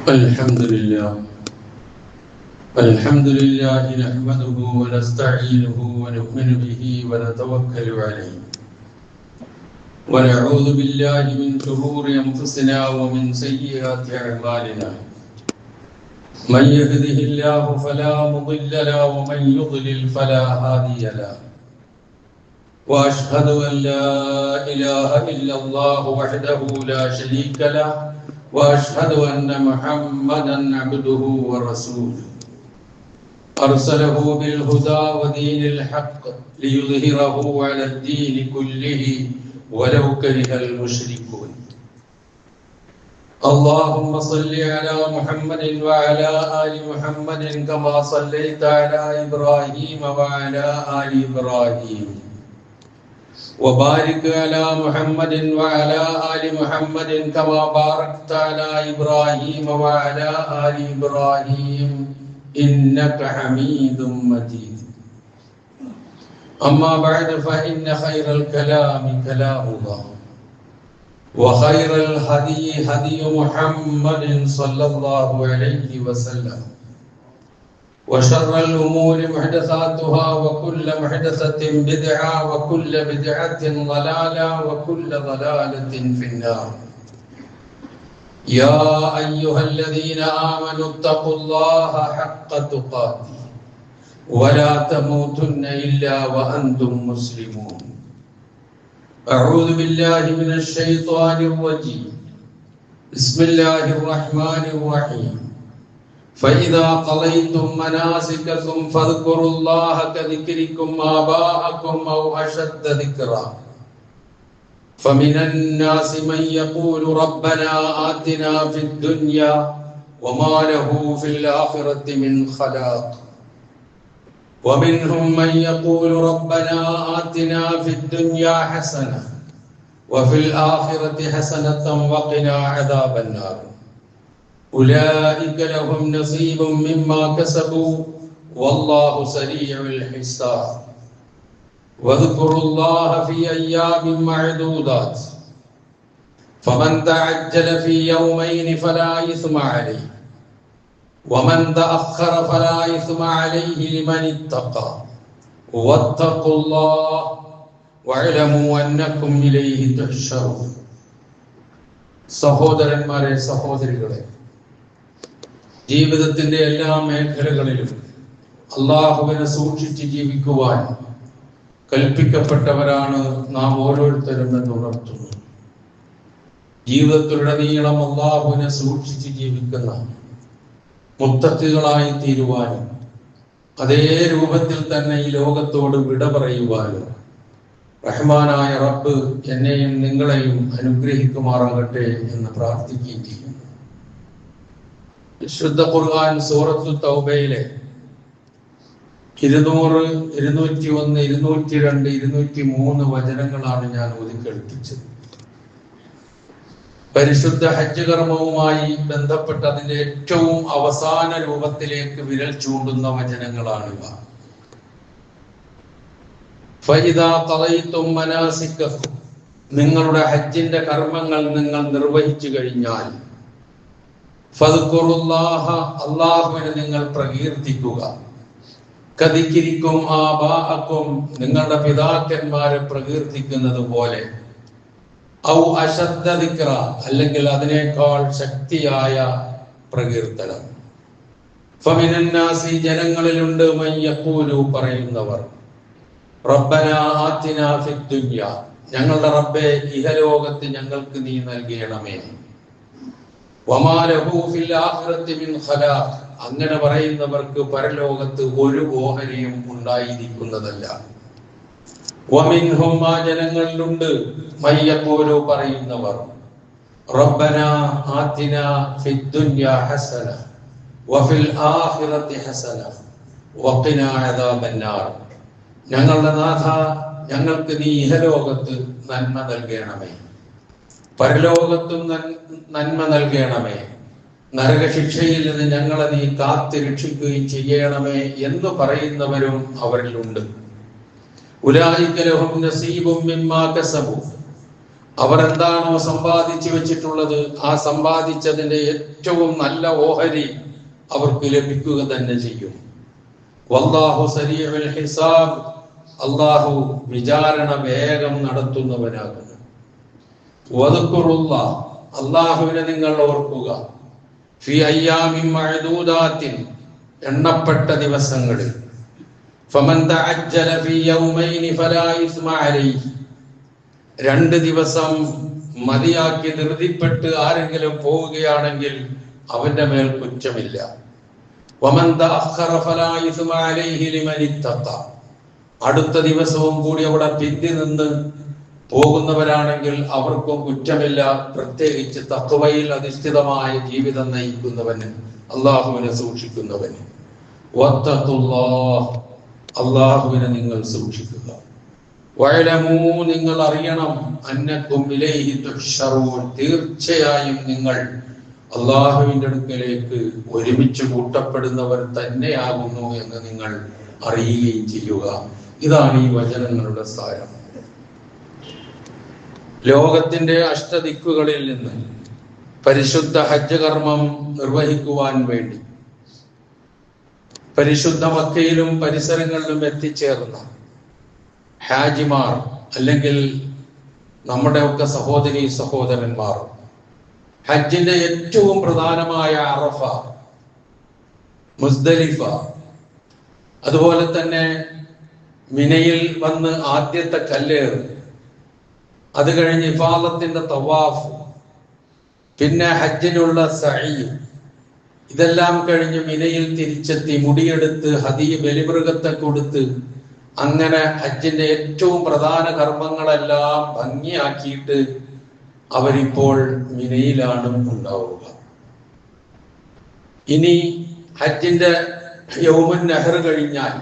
الحمد لله نحمده ونستعينه ونؤمن به ونتوكل عليه ونعوذ بالله من شرور أنفسنا ومن سيئات أعمالنا من يهده الله فلا مضل له ومن يضلل فلا هادي له وأشهد أن لا إله إلا الله وحده لا شريك له وأشهد أن محمدًا عبده ورسوله أرسله بالهدى ودين الحق ليظهره على الدين كله ولو كره المشركون اللهم صل على محمد وعلى آل محمد كما صليت على إبراهيم وعلى آل إبراهيم وبارك على محمد وعلى آل محمد كما باركت على إبراهيم وعلى آل إبراهيم إنك حميد مجيد أما بعد فإن خير الكلام كلام الله وخير الهدي هدي محمد صلى الله عليه وسلم وشر الأمور محدثاتها وكل محدثة بدعة وكل بدعة ضلالة وكل ضلالة في النار يا أيها الذين آمنوا اتقوا الله حق تقاته ولا تموتن إلا وأنتم مسلمون أعوذ بالله من الشيطان الرجيم بسم الله الرحمن الرحيم فإذا قضيتم مناسككم فاذكروا الله كذكركم آباءكم أو أشد ذكرا فمن الناس من يقول ربنا آتنا في الدنيا وما له في الآخرة من خلاق ومنهم من يقول ربنا آتنا في الدنيا حسنة وفي الآخرة حسنة وقنا عذاب النار أولئك لهم نصيب مما كسبوا والله سريع الحساب واذكروا الله في أيام معدودات فمن تعجل في يومين فلا إثم عليه ومن تأخر فلا إثم عليه لمن اتقى واتقوا الله واعلموا أنكم إليه تحشرون സഹോദരന്മാരെ സഹോദരികളെ ജീവിതത്തിന്റെ എല്ലാ മേഖലകളിലും അല്ലാഹുവിനെ സൂക്ഷിച്ച് ജീവിക്കുവാൻ കൽപ്പിക്കപ്പെട്ടവരാണ് നാം ഓരോരുത്തരും എന്ന് ഉണർത്തുന്നു. ജീവിതത്തിലുടനീളം അല്ലാഹുവിനെ സൂക്ഷിച്ച് ജീവിക്കുന്ന മുത്തഖികളായി തീരുവാനും അതേ രൂപത്തിൽ തന്നെ ഈ ലോകത്തോട് വിട പറയുവാനും റഹ്മാനായ റബ്ബ് എന്നെയും നിങ്ങളെയും അനുഗ്രഹിക്കുമാറാകട്ടെ എന്ന് പ്രാർത്ഥിക്കുകയും ചെയ്യും. വിശുദ്ധ ഖുർആൻ സൂറത്തു തൗബയിലെ 200, 201, 202, 203 വചനങ്ങളാണ് ഞാൻ ഓതിക്കേൾപ്പിച്ചത്. പരിശുദ്ധ ഹജ്ജ് കർമ്മവുമായി ബന്ധപ്പെട്ട അതിന്റെ ഏറ്റവും അവസാന രൂപത്തിലേക്ക് വിരൽ ചൂണ്ടുന്ന വചനങ്ങളാണിവ. ഫഇദാ ഖളൈതും മനാസിക്കക്കും, നിങ്ങളുടെ ഹജ്ജിന്റെ കർമ്മങ്ങൾ നിങ്ങൾ നിർവഹിച്ചു കഴിഞ്ഞാൽ ഫദ്കുറുല്ലാഹ, അല്ലാഹുവിനെ നിങ്ങൾ പ്രകീർത്തിക്കുക. കദിക്രിക്കും ആബാഅക്കും, നിങ്ങളുടെ പിതാക്കന്മാരെ പ്രകീർത്തിക്കുന്നത് പോലെ. ഔ അശദ്ദ ദിക്റ, അല്ലെങ്കിൽ അതിനേക്കാൾ ശക്തിയായ പ്രകീർത്തനം. ഫമിനൻ നാസി, ജനങ്ങളിലുണ്ട് മൻ യഖൂലു, പറയുന്നവർ റബ്ബനാ ആതിനാ ഫിദ് ദുനിയ, ഞങ്ങളുടെ റബ്ബേ ഇഹലോകത്ത് ഞങ്ങൾക്ക് നീ നൽകണമേ. വമാ ലഹു ഫിൽ ആഖിറതി മിൻ ഖലാഖ്, അങ്ങനെ പറയുന്നവർക്ക് പരലോകത്ത് ഒരു ഓഹരിയും ഉണ്ടായിരിക്കുന്നതല്ല. വമിൻഹും, ആ ജനങ്ങളിലുണ്ട് മൻ യഖൂലു, പറയുന്നവർ റബ്ബനാ ആതിനാ ഫിദ് ദുനിയ ഹസന വഫിൽ ആഖിറതി ഹസന വഖിനാ അദാബന്നാർ, ഞങ്ങളുടെ നാഥ ഞങ്ങൾക്ക് നീ ഇഹലോകത്ത് നന്മ നൽകണമേ, പരലോകത്തും നന്മ നൽകണമേ, നരകശിക്ഷയിൽ നിന്ന് ഞങ്ങളെ നീ കാത്ത് രക്ഷിക്കുകയും ചെയ്യണമേ എന്ന് പറയുന്നവരും അവരിലുണ്ട്. ഉലൈക ലഹും നസീബും മിമ്മാ കസബു, അവർ എന്താണോ സമ്പാദിച്ചു വെച്ചിട്ടുള്ളത് ആ സമ്പാദിച്ചതിന്റെ ഏറ്റവും നല്ല ഓഹരി അവർക്ക് ലഭിക്കുക തന്നെ ചെയ്യും. വല്ലാഹു സരീഉൽ ഹിസാബ്, അല്ലാഹു വിചാരണ വേഗം നടത്തുന്നവനാകുന്നു. വദ്കുറുല്ലാഹ്, അല്ലാഹുവിനെ നിങ്ങൾ ഓർക്കുക. ഫി അയ്യാമിൻ മഅദൂദാത്തിൻ, എണ്ണപ്പെട്ട ദിവസങ്ങളിൽ. ഫമൻ തഅജ്ജല ഫി യൗമൈനി ഫലാ ഇസ്മ അലൈഹി, 2 ദിവസം മതിയാക്കി ധൃതിപ്പെട്ട് ആരെങ്കിലും പോവുകയാണെങ്കിൽ അവന്റെ മേൽ കുറ്റമില്ല. വമൻ തഅഖറ ഫലാ ഇസ്മ അലൈഹി ലിമൻ ഇത്തഖ, അടുത്ത ദിവസവും കൂടി അവിടെ പിന്തി നിന്ന് പോകുന്നവരാണെങ്കിൽ അവർക്കും കുറ്റമില്ല, പ്രത്യേകിച്ച് തഖ്വയിൽ അധിഷ്ഠിതമായ ജീവിതം നയിക്കുന്നവന്, അല്ലാഹുവിനെ സൂക്ഷിക്കുന്നവന്. വത്തഖുല്ലാഹ്, അല്ലാഹുവിനെ നിങ്ങൾ സൂക്ഷിക്കുക. വഅലമൂ, നിങ്ങൾ അറിയണം, അന്നകും ഇലൈഹി തുഹ്ശറൂൻ, തീർച്ചയായും നിങ്ങൾ അല്ലാഹുവിന്റെ അടുക്കലേക്ക് ഒരുമിച്ച് കൂട്ടപ്പെടുന്നവർ തന്നെയാകുന്നു എന്ന് നിങ്ങൾ അറിയുകയും ചെയ്യുക. ഇതാണ് ഈ വചനങ്ങളുടെ സാരം. ലോകത്തിന്റെ അഷ്ടദിക്കുകളിൽ നിന്ന് പരിശുദ്ധ ഹജ്ജ് കർമ്മം നിർവഹിക്കുവാൻ വേണ്ടി പരിശുദ്ധ മക്കയിലും പരിസരങ്ങളിലും എത്തിച്ചേർന്ന ഹാജിമാർ, അല്ലെങ്കിൽ നമ്മുടെയൊക്കെ സഹോദരീ സഹോദരന്മാർ, ഹജ്ജിന്റെ ഏറ്റവും പ്രധാനമായ അറഫ, മുസ്ദലിഫ, അതുപോലെ തന്നെ മിനയിൽ വന്ന് ആദ്യത്തെ കല്ലേറ്, അത് കഴിഞ്ഞ് ഇഫാദത്തിന്റെ തവാഫ്, പിന്നെ ഹജ്ജിനുള്ള സഈ, ഇതെല്ലാം കഴിഞ്ഞ് മിനയിൽ തിരിച്ചെത്തി മുടിയെടുത്ത് ഹദിയ ബലിമൃഗത്തെ കൊടുത്ത് അങ്ങനെ ഹജ്ജിന്റെ ഏറ്റവും പ്രധാന കർമ്മങ്ങളെല്ലാം ഭംഗിയാക്കിയിട്ട് അവരിപ്പോൾ മിനയിലാണ് ഉണ്ടാവുക. ഇനി ഹജ്ജിന്റെ യൗമുൻ നഹർ കഴിഞ്ഞാൽ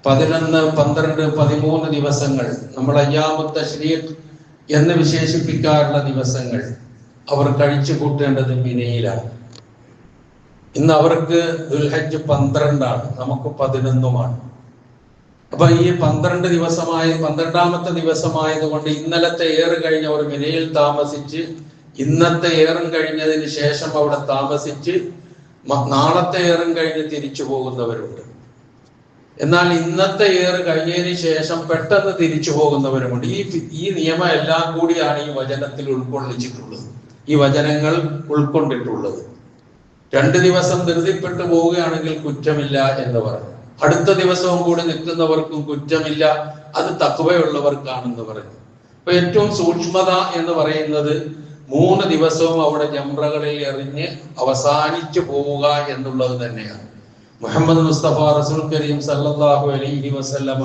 11, 12, 13 ദിവസങ്ങൾ, നമ്മൾ അയ്യാമുത്ത് തശ്രീഖ് എന്ന് വിശേഷിപ്പിക്കാറുള്ള ദിവസങ്ങൾ അവർ കഴിച്ചു കൂട്ടേണ്ടത് മിനയിലാണ്. ഇന്ന് അവർക്ക് ദുൽഹജ്ജ് 12 നമുക്ക് 11. അപ്പൊ ഈ 12 ദിവസമായി 12ാമത്തെ ദിവസമായതുകൊണ്ട് ഇന്നലത്തെ ഏറ് കഴിഞ്ഞ് അവർ മിനയിൽ താമസിച്ച് ഇന്നത്തെ ഏറും കഴിഞ്ഞതിന് ശേഷം അവിടെ താമസിച്ച് നാളത്തെ ഏറും കഴിഞ്ഞ് തിരിച്ചു പോകുന്നവരുണ്ട്. എന്നാൽ ഇന്നത്തെ ഏറ് കഴിഞ്ഞതിന് ശേഷം പെട്ടെന്ന് തിരിച്ചു പോകുന്നവരുമുണ്ട്. ഈ നിയമം എല്ലാം കൂടിയാണ് ഈ വചനത്തിൽ ഉൾക്കൊള്ളിച്ചിട്ടുള്ളത്, ഈ വചനങ്ങൾ ഉൾക്കൊണ്ടിട്ടുള്ളത്. 2 ദിവസം ധൃതിപ്പെട്ടു പോവുകയാണെങ്കിൽ കുറ്റമില്ല എന്ന് പറഞ്ഞു. അടുത്ത ദിവസവും കൂടി നിൽക്കുന്നവർക്കും കുറ്റമില്ല, അത് തഖ്വയുള്ളവർക്കാണെന്ന് പറഞ്ഞു. അപ്പൊ ഏറ്റവും സൂക്ഷ്മത എന്ന് പറയുന്നത് 3 ദിവസവും അവിടെ ജംറകളിൽ എറിഞ്ഞ് അവസാനിച്ചു പോവുക എന്നുള്ളത് തന്നെയാണ്. മുഹമ്മദ് മുസ്തഫ റസൂൽ കരീം സല്ലല്ലാഹു അലൈഹി വസല്ലമ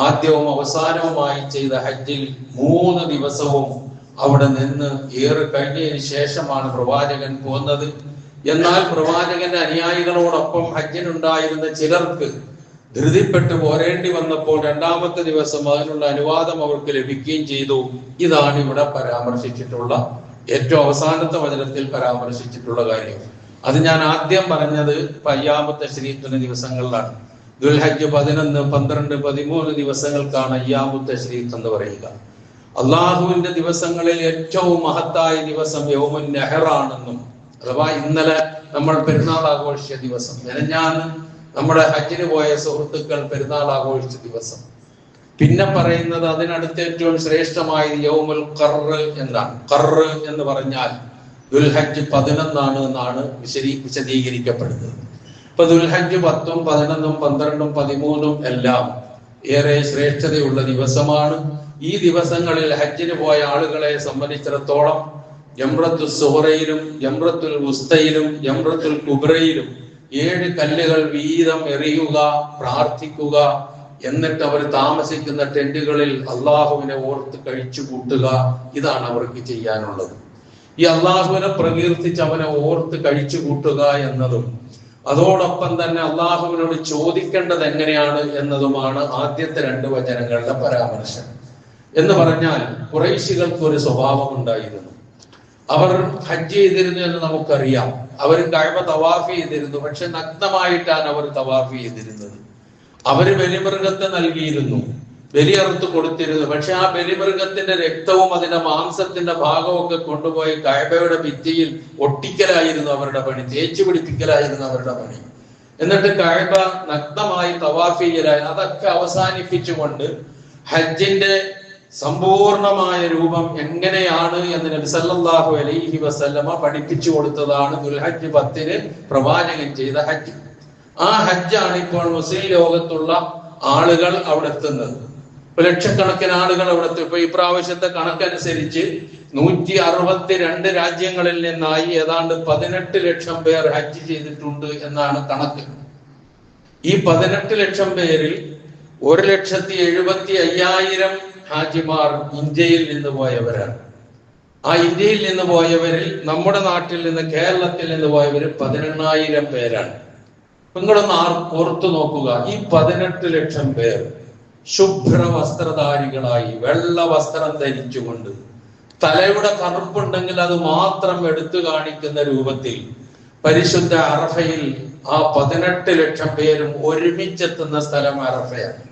ആദ്യവും അവസാനവുമായി ചെയ്ത ഹജ്ജിൽ 3 ദിവസവും അവിടെ നിന്ന് ഏറെ കഴിഞ്ഞതിന് ശേഷമാണ് പ്രവാചകൻ പോന്നത്. എന്നാൽ പ്രവാചകന്റെ അനുയായികളോടൊപ്പം ഹജ്ജിനുണ്ടായിരുന്ന ചിലർക്ക് ധൃതിപ്പെട്ട് പോരേണ്ടി വന്നപ്പോൾ 2ാമത്തെ ദിവസം അതിനുള്ള അനുവാദം അവർക്ക് ലഭിക്കുകയും ചെയ്തു. ഇതാണ് ഇവിടെ പരാമർശിച്ചിട്ടുള്ള ഏറ്റവും അവസാനത്തെ വചനത്തിൽ പരാമർശിച്ചിട്ടുള്ള കാര്യം. അത് ഞാൻ ആദ്യം പറഞ്ഞത് അയ്യാമുത്ത് തശ്രീഖിന്റെ ദിവസങ്ങളിലാണ്. ദുൽഹജ്ജ് 11, 12, 13 ദിവസങ്ങൾക്കാണ് അയ്യാമുത്ത് തശ്രീഖ് എന്ന് പറയുക. അള്ളാഹുവിന്റെ ദിവസങ്ങളിൽ ഏറ്റവും മഹത്തായ ദിവസം യൗമുൻ നഹറാണെന്നും, അഥവാ ഇന്നലെ നമ്മൾ പെരുന്നാൾ ആഘോഷിച്ച ദിവസം, മെനഞ്ഞാന്ന് നമ്മുടെ ഹജ്ജിന് പോയ സുഹൃത്തുക്കൾ പെരുന്നാൾ ആഘോഷിച്ച ദിവസം. പിന്നെ പറയുന്നത് അതിനടുത്ത് ഏറ്റവും ശ്രേഷ്ഠമായ യൗമുൽ ഖർറ് എന്നാണ്. ഖർറ് എന്ന് പറഞ്ഞാൽ ദുൽഹജ്ജ് 11 എന്നാണ് വിശദീകരിക്കപ്പെടുന്നത്. ഇപ്പൊ ദുൽഹജ്ജ് 10, 11, 12, 13 എല്ലാം ഏറെ ശ്രേഷ്ഠതയുള്ള ദിവസമാണ്. ഈ ദിവസങ്ങളിൽ ഹജ്ജിന് പോയ ആളുകളെ സംബന്ധിച്ചിടത്തോളം ജംറത്തുൽ സുഹറയിലും ജംറത്തുൽ വുസ്തയിലും ജംറത്തുൽ കുബ്രയിലും 7 കല്ലുകൾ വീതം എറിയുക, പ്രാർത്ഥിക്കുക, എന്നിട്ട് അവർ താമസിക്കുന്ന ടെന്റുകളിൽ അള്ളാഹുവിനെ ഓർത്ത് കഴിച്ചു കൂട്ടുക. ഇതാണ് അവർക്ക് ചെയ്യാനുള്ളത്. ഈ അള്ളാഹുവിനെ പ്രകീർത്തിച്ച് അവനെ ഓർത്ത് കഴിച്ചു കൂട്ടുക എന്നതും അതോടൊപ്പം തന്നെ അള്ളാഹുവിനോട് ചോദിക്കേണ്ടത് എങ്ങനെയാണ് എന്നതുമാണ് ആദ്യത്തെ 2 വചനങ്ങളുടെ പരാമർശം. എന്ന് പറഞ്ഞാൽ ഖുറൈശികൾക്ക് ഒരു സ്വഭാവം ഉണ്ടായിരുന്നു. അവർ ഹജ്ജ് ചെയ്തിരുന്നു എന്ന് നമുക്കറിയാം. അവർ കഅബ തവാഫ് ചെയ്തിരുന്നു, പക്ഷെ നഗ്നമായിട്ടാണ് അവർ തവാഫ് ചെയ്തിരുന്നത്. അവര് ബലിമൃഗത്തെ നൽകിയിരുന്നു. ബലിയറുത്ത് കൊടുത്തിരുന്നു. പക്ഷെ ആ ബലിമൃഗത്തിന്റെ രക്തവും അതിന്റെ മാംസത്തിന്റെ ഭാഗവും ഒക്കെ കൊണ്ടുപോയി കഅബയുടെ ഭിത്തിയിൽ ഒട്ടിക്കലായിരുന്നു അവരുടെ പണി, തേച്ചു പിടിപ്പിക്കലായിരുന്നു അവരുടെ പണി. എന്നിട്ട് കഅബ നഗ്നമായി തവാഫ് ചെയ്യലായി. അതൊക്കെ അവസാനിപ്പിച്ചുകൊണ്ട് ഹജ്ജിന്റെ സമ്പൂർണമായ രൂപം എങ്ങനെയാണ് എന്ന് നബി സല്ലല്ലാഹു അലൈഹി വസല്ലമ പഠിപ്പിച്ചു കൊടുത്തതാണ് ദുൽഹജ്ജ് 10 പ്രവാചകൻ ചെയ്ത ഹജ്ജ്. ആ ഹജ്ജാണ് ഇപ്പോൾ മുസ്ലിം ലോകത്തുള്ള ആളുകൾ അവിടെ എത്തുന്നത്. ലക്ഷക്കണക്കിന് ആളുകൾ അവിടെ എത്തും. ഇപ്പൊ ഈ പ്രാവശ്യത്തെ കണക്കനുസരിച്ച് 162 രാജ്യങ്ങളിൽ നിന്നായി ഏതാണ്ട് 18 ലക്ഷം പേർ ഹജ്ജ് ചെയ്തിട്ടുണ്ട് എന്നാണ് കണക്ക്. ഈ 18 ലക്ഷം പേരിൽ 1,70,75,000 ഹാജിമാർ ഇന്ത്യയിൽ നിന്ന് പോയവരാണ്. ആ ഇന്ത്യയിൽ നിന്ന് പോയവരിൽ നമ്മുടെ നാട്ടിൽ നിന്ന്, കേരളത്തിൽ നിന്ന് പോയവർ 18,000 പേരാണ്. നിങ്ങളൊന്ന് ഓർത്തു നോക്കുക, ഈ 18 ലക്ഷം പേർ ശുഭ്ര വസ്ത്രധാരികളായി വെള്ള വസ്ത്രം ധരിച്ചുകൊണ്ട്, തലയുടെ കറുപ്പുണ്ടെങ്കിൽ അത് മാത്രം എടുത്തു കാണിക്കുന്ന രൂപത്തിൽ പരിശുദ്ധ അറഫയിൽ ആ 18 ലക്ഷം പേരും ഒരുമിച്ചെത്തുന്ന സ്ഥലം അറഫയാണ്.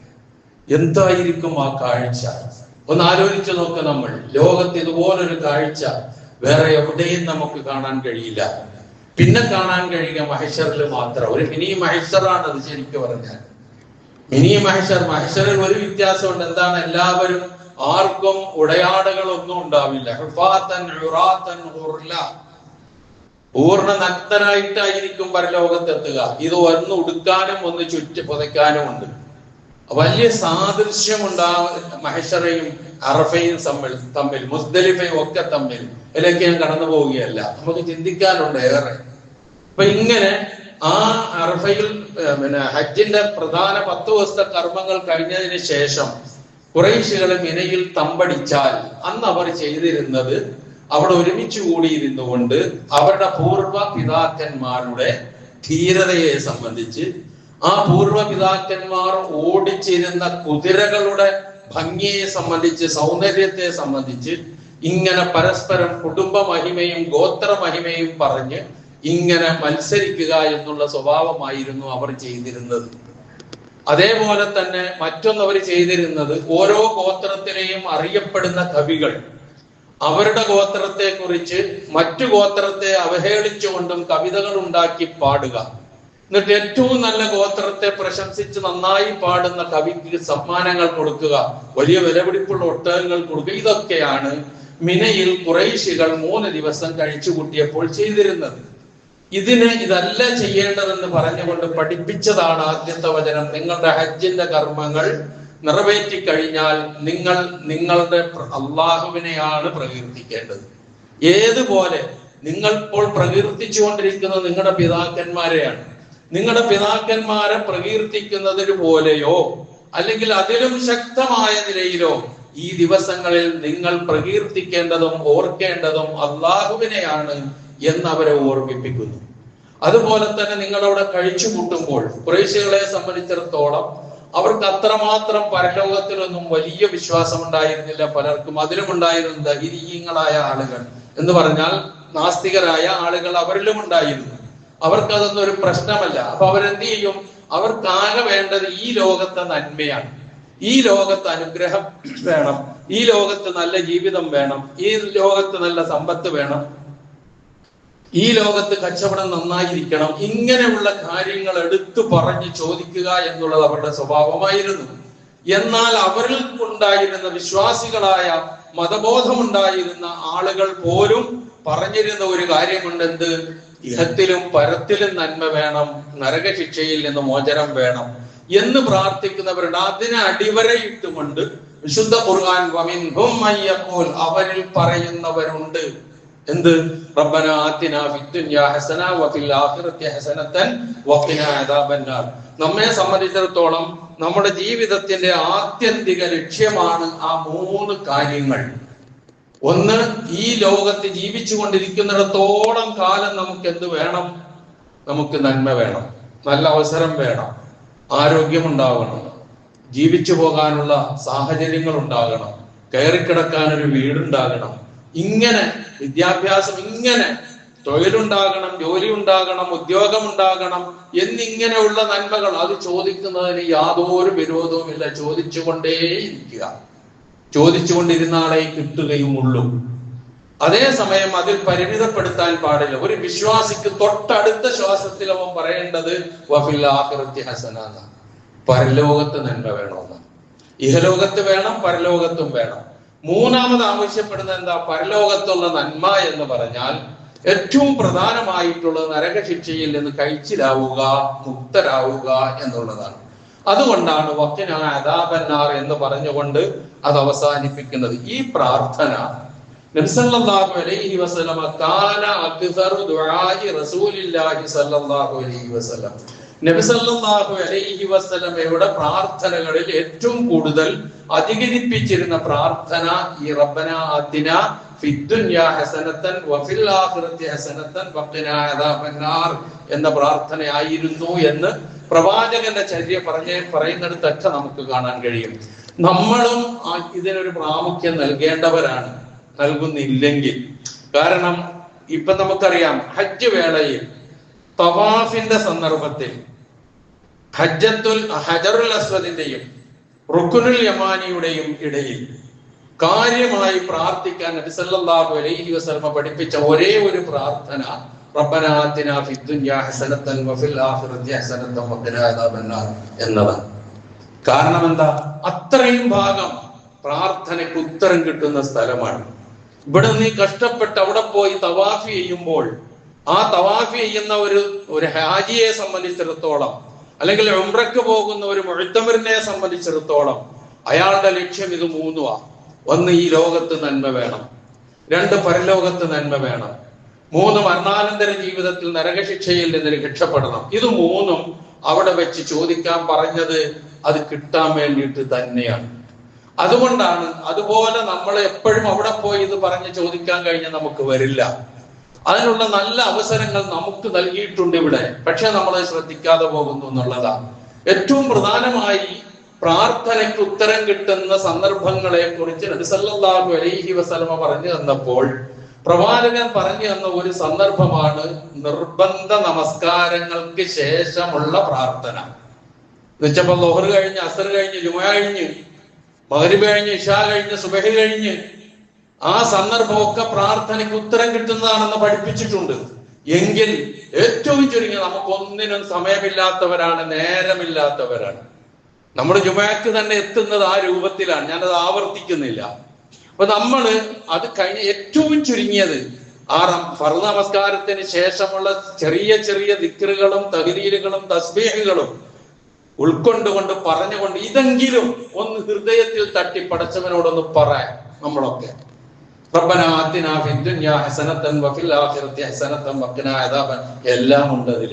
എന്തായിരിക്കും ആ കാഴ്ച? ഒന്ന് ആലോചിച്ചു നോക്ക്. നമ്മൾ ലോകത്ത് ഇതുപോലൊരു കാഴ്ച വേറെ എവിടെയും നമുക്ക് കാണാൻ കഴിയില്ല. പിന്നെ കാണാൻ കഴിയുക മഹ്ശറിൽ മാത്രം. ഒരു മിനി മഹ്ശറാണ് അത് ശരിക്കും പറഞ്ഞാൽ. മിനി മഹ്ശറിൽ ഒരു വ്യത്യാസമുണ്ട്. എന്താണ്? എല്ലാവരും, ആർക്കും ഉടയാടകളൊന്നും ഉണ്ടാവില്ല. പൂർണ്ണ നഗ്നരായിട്ടായിരിക്കും പരലോകത്തെത്തുക. ഇത് ഒന്ന് ഉടുക്കാനും ഒന്ന് ചുറ്റി പുതയ്ക്കാനും ഉണ്ട്. വലിയ സാദൃശ്യമുണ്ടാവും മഹ്ശറയും അറഫയും തമ്മിൽ, മുസ്ദലിഫയും ഒക്കെ തമ്മിൽ. ഇതിലേക്ക് ഞാൻ കടന്നു പോവുകയല്ല, നമുക്ക് ചിന്തിക്കാനുണ്ട് ഏറെ. അപ്പൊ ഇങ്ങനെ ആ അറഫയിൽ ഹജ്ജിന്റെ പ്രധാന 10 ദിവസത്തെ കർമ്മങ്ങൾ കഴിഞ്ഞതിന് ശേഷം ഖുറൈശികൾ മിനയിൽ തമ്പടിച്ചാൽ അന്ന് അവർ ചെയ്തിരുന്നത്, അവിടെ ഒരുമിച്ച് കൂടിയിരുന്നു കൊണ്ട് അവരുടെ പൂർവ്വ പിതാക്കന്മാരുടെ ധീരതയെ സംബന്ധിച്ച്, ആ പൂർവ്വ പിതാക്കന്മാർ ഓടിച്ചിരുന്ന കുതിരകളുടെ ഭംഗിയെ സംബന്ധിച്ച്, സൗന്ദര്യത്തെ സംബന്ധിച്ച് ഇങ്ങനെ പരസ്പരം കുടുംബ മഹിമയും ഗോത്ര മഹിമയും പറഞ്ഞ് ഇങ്ങനെ മത്സരിക്കുക എന്നുള്ള സ്വഭാവമായിരുന്നു അവർ ചെയ്തിരുന്നത്. അതേപോലെ തന്നെ മറ്റൊന്ന് അവർ ചെയ്തിരുന്നത്, ഓരോ ഗോത്രത്തിലെയും അറിയപ്പെടുന്ന കവികൾ അവരുടെ ഗോത്രത്തെ കുറിച്ച് മറ്റു ഗോത്രത്തെ അവഹേളിച്ചുകൊണ്ടും കവിതകൾ ഉണ്ടാക്കി പാടുക. എന്നിട്ട് ഏറ്റവും നല്ല ഗോത്രത്തെ പ്രശംസിച്ച് നന്നായി പാടുന്ന കവിക്ക് സമ്മാനങ്ങൾ കൊടുക്കുക, വലിയ വിലപിടിപ്പുള്ള ഒട്ടകങ്ങൾ കൊടുക്കുക. ഇതൊക്കെയാണ് മിനയിൽ ഖുറൈശികൾ 3 ദിവസം കഴിച്ചുകൂട്ടിയപ്പോൾ ചെയ്തിരുന്നത്. ഇതല്ല ചെയ്യേണ്ടതെന്ന് പറഞ്ഞുകൊണ്ട് പഠിപ്പിച്ചതാണ് ആദ്യത്തെ വചനം. നിങ്ങളുടെ ഹജ്ജിന്റെ കർമ്മങ്ങൾ നിറവേറ്റി കഴിഞ്ഞാൽ നിങ്ങൾ നിങ്ങളുടെ അള്ളാഹുവിനെയാണ് പ്രകീർത്തിക്കേണ്ടത്. ഏതുപോലെ നിങ്ങൾ ഇപ്പോൾ പ്രകീർത്തിച്ചുകൊണ്ടിരിക്കുന്നത് നിങ്ങളുടെ പിതാക്കന്മാരെയാണ്. നിങ്ങളുടെ പിതാക്കന്മാരെ പ്രകീർത്തിക്കുന്നതിന് പോലെയോ അല്ലെങ്കിൽ അതിലും ശക്തമായ നിലയിലോ ഈ ദിവസങ്ങളിൽ നിങ്ങൾ പ്രകീർത്തിക്കേണ്ടതും ഓർക്കേണ്ടതും അള്ളാഹുവിനെയാണ് എന്നവരെ ഓർമ്മിപ്പിക്കുന്നു. അതുപോലെ തന്നെ നിങ്ങളവിടെ കഴിച്ചു കൂട്ടുമ്പോൾ ഖുറൈശികളെ സംബന്ധിച്ചിടത്തോളം അവർക്ക് അത്രമാത്രം പരലോകത്തിലൊന്നും വലിയ വിശ്വാസം ഉണ്ടായിരുന്നില്ല. പലർക്കും അതിലും ഉണ്ടായിരുന്ന ദഹീരീയങ്ങളായ ആളുകൾ എന്ന് പറഞ്ഞാൽ നാസ്തികരായ ആളുകൾ അവരിലും ഉണ്ടായിരുന്നു. അവർക്കതൊന്നും ഒരു പ്രശ്നമല്ല. അപ്പൊ അവരെന്ത് ചെയ്യും? അവർക്കാകെ വേണ്ടത് ഈ ലോകത്തെ നന്മയാണ്. ഈ ലോകത്ത് അനുഗ്രഹം വേണം, ഈ ലോകത്ത് നല്ല ജീവിതം വേണം, ഈ ലോകത്ത് നല്ല സമ്പത്ത് വേണം, ഈ ലോകത്ത് കച്ചവടം നന്നായിരിക്കണം. ഇങ്ങനെയുള്ള കാര്യങ്ങൾ എടുത്തു പറഞ്ഞ് ചോദിക്കുക എന്നുള്ളത് അവരുടെ സ്വഭാവമായിരുന്നു. എന്നാൽ അവരിൽ ഉണ്ടായിരുന്ന വിശ്വാസികളായ മതബോധമുണ്ടായിരുന്ന ആളുകൾ പോലും പറഞ്ഞിരുന്ന ഒരു കാര്യമുണ്ട്. എന്ത്? ഇഹത്തിലും പരത്തിലും നന്മ വേണം, നരകശിക്ഷയിൽ നിന്ന് മോചനം വേണം എന്ന് പ്രാർത്ഥിക്കുന്നവരുണ്ട്. അതിനെ അടിവരയിട്ടുകൊണ്ട് വിശുദ്ധ ഖുർആൻ വമിൻഹും മയ്യഖൂൽ, അവരിൽ പറയുന്നവരുണ്ട് എന്ത്? റബ്ബനാ ആതിനാ ഫിദ്ദുനിയാ ഹസന വഫിൽ ആഖിറതി ഹസനതൻ വഖിനാ അദാബന്നാർ. നമ്മെ സംബന്ധിച്ചിടത്തോളം നമ്മുടെ ജീവിതത്തിന്റെ ആത്യന്തിക ലക്ഷ്യമാണ് ആ 3 കാര്യങ്ങൾ. ഒന്ന്, ഈ ലോകത്ത് ജീവിച്ചു കൊണ്ടിരിക്കുന്നിടത്തോളം കാലം നമുക്ക് എന്ത് വേണം? നമുക്ക് നന്മ വേണം, നല്ല അവസരം വേണം, ആരോഗ്യമുണ്ടാകണം, ജീവിച്ചു പോകാനുള്ള സാഹചര്യങ്ങൾ ഉണ്ടാകണം, കയറിക്കിടക്കാൻ ഒരു വീടുണ്ടാകണം, ഇങ്ങനെ വിദ്യാഭ്യാസം, ഇങ്ങനെ തൊഴിലുണ്ടാകണം, ജോലി ഉണ്ടാകണം, ഉദ്യോഗം ഉണ്ടാകണം എന്നിങ്ങനെയുള്ള നന്മകൾ അത് ചോദിക്കുന്നതിന് യാതൊരു വിരോധവുമില്ല. ചോദിച്ചുകൊണ്ടേയിരിക്കുക. ചോദിച്ചുകൊണ്ടിരുന്നാളെ കിട്ടുകയുമുള്ളൂ. അതേസമയം അതിൽ പരിമിതപ്പെടുത്താൻ പാടില്ല. ഒരു വിശ്വാസിക്ക് തൊട്ടടുത്ത ശ്വാസത്തിൽ അവൻ പറയേണ്ടത് വഫിൽ ആഖിറത്തി ഹസന, പരലോകത്ത് നന്മ വേണമെന്ന്. ഇഹലോകത്ത് വേണം, പരലോകത്തും വേണം. മൂന്നാമത് ആവശ്യപ്പെടുന്നത് എന്താ? പരലോകത്തുള്ള നന്മ എന്ന് പറഞ്ഞാൽ ഏറ്റവും പ്രധാനമായിട്ടുള്ളത് നരകശിക്ഷയിൽ നിന്ന് കഴിച്ചിലാവുക, മുക്തരാവുക എന്നുള്ളതാണ്. അതുകൊണ്ടാണ് വഖിനാ അദാബന്നാർ എന്ന് പറഞ്ഞുകൊണ്ട് അത് അവസാനിപ്പിക്കുന്നത്. ഈ പ്രാർത്ഥന നബി സല്ലല്ലാഹു അലൈഹി വസല്ലം കാന അക്സറു ദുആഇ റസൂലില്ലാഹി സല്ലല്ലാഹു അലൈഹി വസല്ലം, നബി സല്ലല്ലാഹു അലൈഹി വസല്ലമയുടെ പ്രാർത്ഥനകളിൽ ഏറ്റവും കൂടുതൽ അധികരിപ്പിച്ചിരുന്ന പ്രാർത്ഥന ഈ റബ്ബനാ ആതിനാ ഫിദ്ദുനിയാ ഹസനത്തൻ വഫിൽ ആഖിറതി ഹസനത്തൻ വഖിനാ അദാബന്നാർ എന്ന പ്രാർത്ഥനയായിരുന്നു എന്ന് പ്രവാചകന്റെ ചര്യ പറയുന്നിടത്തൊക്കെ നമുക്ക് കാണാൻ കഴിയും. നമ്മളും ഇതിനൊരു പ്രാമുഖ്യം നൽകേണ്ടവരാണ്, നൽകുന്നില്ലെങ്കിൽ. കാരണം ഇപ്പൊ നമുക്കറിയാം, ഹജ്ജ് വേളയിൽ തവാഫിന്റെ സന്ദർഭത്തിൽ ഹജറുൽ അസ്വദിന്റെയും റുക്നുൽ യമാനിയുടെയും ഇടയിൽ കാര്യമായി പ്രാർത്ഥിക്കാൻ നബി സല്ലല്ലാഹു അലൈഹി വസല്ലം പഠിപ്പിച്ച ഒരേ ഒരു പ്രാർത്ഥന റബ്ബനാ ആതിനാ ഫിദ്ദുനിയാ ഹസനത്തൻ വഫിൽ ആഖിറതി ഹസനത്തൻ വഖിനാ അദാബന്നാർ എന്നതാണ്. കാരണം എന്താ? അത്രയും ഭാഗം പ്രാർത്ഥനയ്ക്ക് ഉത്തരം കിട്ടുന്ന സ്ഥലമാണ്. ഇവിടെ നീ കഷ്ടപ്പെട്ട് അവിടെ പോയി തവാഫ് ചെയ്യുമ്പോൾ ആ തവാഫ് ചെയ്യുന്ന ഒരു ഹാജിയെ സംബന്ധിച്ചിടത്തോളം, അല്ലെങ്കിൽ ഉംറയ്ക്ക് പോകുന്ന ഒരു മുഅ്തമിറിനെ സംബന്ധിച്ചിടത്തോളം അയാളുടെ ലക്ഷ്യം ഇത് മൂന്നുവാ. ഒന്ന്, ഈ ലോകത്ത് നന്മ വേണം. രണ്ട്, പരലോകത്ത് നന്മ വേണം. മൂന്ന്, മരണാനന്തര ജീവിതത്തിൽ നരകശിക്ഷയിൽ നിന്ന് രക്ഷപ്പെടണം. ഇത് മൂന്നും അവിടെ വെച്ച് ചോദിക്കാൻ പറഞ്ഞത് അത് കിട്ടാൻ വേണ്ടിയിട്ട് തന്നെയാണ്. അതുകൊണ്ടാണ്, അതുപോലെ നമ്മൾ എപ്പോഴും അവിടെ പോയി ഇത് പറഞ്ഞ് ചോദിക്കാൻ കഴിഞ്ഞാൽ നമുക്ക് വരില്ല. അതിനുള്ള നല്ല അവസരങ്ങൾ നമുക്ക് നൽകിയിട്ടുണ്ട് ഇവിടെ, പക്ഷെ നമ്മൾ ശ്രദ്ധിക്കാതെ പോകുന്നു എന്നുള്ളതാണ്. ഏറ്റവും പ്രധാനമായി പ്രാർത്ഥനയ്ക്ക് ഉത്തരം കിട്ടുന്ന സന്ദർഭങ്ങളെ കുറിച്ച് നബി സല്ലല്ലാഹു അലൈഹി വസല്ലമ പറഞ്ഞു തന്നപ്പോൾ പ്രവാചകൻ പറഞ്ഞു തന്ന ഒരു സന്ദർഭമാണ് നിർബന്ധ നമസ്കാരങ്ങൾക്ക് ശേഷമുള്ള പ്രാർത്ഥന. എന്നുവെച്ചപ്പോ ളുഹർ കഴിഞ്ഞ്, അസ്ർ കഴിഞ്ഞ്, ജുമുഅ കഴിഞ്ഞ്, മഗ്രിബ് കഴിഞ്ഞ്, ഇശാ കഴിഞ്ഞ്, സുബഹി കഴിഞ്ഞ് ആ സന്ദർഭമൊക്കെ പ്രാർത്ഥനയ്ക്ക് ഉത്തരം കിട്ടുന്നതാണെന്ന് പഠിപ്പിച്ചിട്ടുണ്ട്. എങ്കിൽ ഏറ്റവും ചുരുങ്ങി നമുക്കൊന്നിനും സമയമില്ലാത്തവരാണ്, നേരമില്ലാത്തവരാണ്. നമ്മുടെ ജുമുഅക്ക് തന്നെ എത്തുന്നത് ആ രൂപത്തിലാണ്. ഞാനത് ആവർത്തിക്കുന്നില്ല. അപ്പൊ നമ്മള് അത് കഴിഞ്ഞ ഏറ്റവും ചുരുങ്ങിയത് ആ ഫർദ് നമസ്കാരത്തിന് ശേഷമുള്ള ചെറിയ ചെറിയ ദിക്റുകളും തഹ്ലീലുകളും തസ്ബീഹുകളും ഉൾക്കൊണ്ടുകൊണ്ട് പറഞ്ഞുകൊണ്ട് ഇതെങ്കിലും ഒന്ന് ഹൃദയത്തിൽ തട്ടി പടച്ചവനോടൊന്ന് പറയാം. നമ്മളൊക്കെ റബ്ബനാ ആതിനാ ഫിദ്ദുനിയാ ഹസനത്തൻ വഫിൽ ആഖിറതി ഹസനത്തൻ വഖിനാ അദാബൻ എല്ലാം ഉണ്ട് അതിൽ.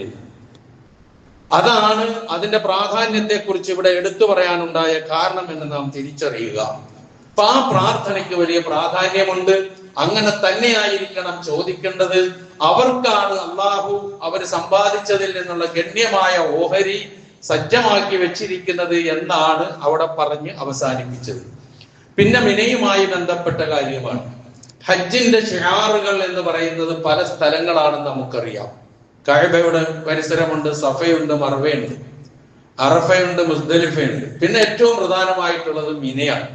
അതാണ് അതിന്റെ പ്രാധാന്യത്തെ കുറിച്ച് ഇവിടെ എടുത്തു പറയാനുണ്ടായ കാരണം എന്ന് നാം തിരിച്ചറിയുക. അപ്പൊ ആ പ്രാർത്ഥനയ്ക്ക് വലിയ പ്രാധാന്യമുണ്ട്. അങ്ങനെ തന്നെയായിരിക്കണം ചോദിക്കേണ്ടത്. അവർക്കാണ് അള്ളാഹു അവർ സമ്പാദിച്ചതിൽ നിന്നുള്ള ഗണ്യമായ ഓഹരി സജ്ജമാക്കി വെച്ചിരിക്കുന്നത് എന്നാണ് അവിടെ പറഞ്ഞ് അവസാനിപ്പിച്ചത്. പിന്നെ മിനയുമായി ബന്ധപ്പെട്ട കാര്യമാണ്. ഹജ്ജിന്റെ ഷിആറുകൾ എന്ന് പറയുന്നത് പല സ്ഥലങ്ങളാണെന്ന് നമുക്കറിയാം. കഅബയുടെ പരിസരമുണ്ട്, സഫയുണ്ട്, മർവയുണ്ട്, അറഫയുണ്ട്, മുസ്ദലിഫയുണ്ട്. പിന്നെ ഏറ്റവും പ്രധാനമായിട്ടുള്ളത് മിനയാണ്.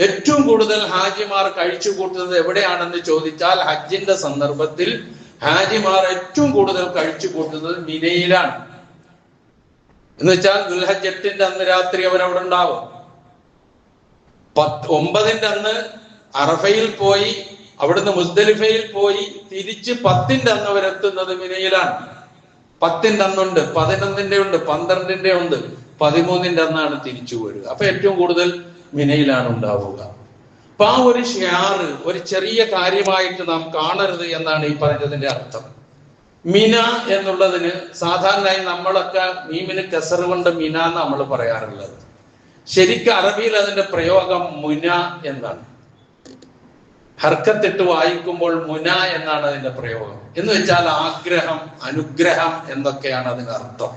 ഏറ്റവും കൂടുതൽ ഹാജിമാർ കഴിച്ചു കൂട്ടുന്നത് എവിടെയാണെന്ന് ചോദിച്ചാൽ ഹജ്ജിന്റെ സന്ദർഭത്തിൽ ഹാജിമാർ ഏറ്റവും കൂടുതൽ കഴിച്ചു കൂട്ടുന്നത് മിനയിലാണ്. എന്ന് വെച്ചാൽ ദുൽഹജ്ജ് 8 അന്ന് രാത്രി അവരവിടെ ഉണ്ടാവും. 9 അന്ന് അറഫയിൽ പോയി, അവിടുന്ന് മുസ്ദലിഫയിൽ പോയി തിരിച്ച് 10 അന്ന് അവരെത്തുന്നത് മിനയിലാണ്. 10 അന്നുണ്ട്, 11 ഉണ്ട്, 12 ഉണ്ട്, 13 അന്നാണ് തിരിച്ചു വരിക. അപ്പൊ ഏറ്റവും കൂടുതൽ മിനയിലാണ് ഉണ്ടാവുക. അപ്പൊ ആ ഒരു ഷിആർ ഒരു ചെറിയ കാര്യമായിട്ട് നാം കാണരുത് എന്നാണ് ഈ പറഞ്ഞതിന്റെ അർത്ഥം. മിന എന്നുള്ളതിന് സാധാരണയായി നമ്മളൊക്കെ മീമിന് കസർ കൊണ്ട് മിന എന്ന് നമ്മൾ പറയാറുള്ളത്. ശരിക്കും അറബിയിൽ അതിന്റെ പ്രയോഗം മുന എന്നാണ്. ഹർക്കത്തിട്ട് വായിക്കുമ്പോൾ മുന എന്നാണ് അതിന്റെ പ്രയോഗം. എന്ന് വെച്ചാൽ ആഗ്രഹം, അനുഗ്രഹം എന്നൊക്കെയാണ് അതിനർത്ഥം.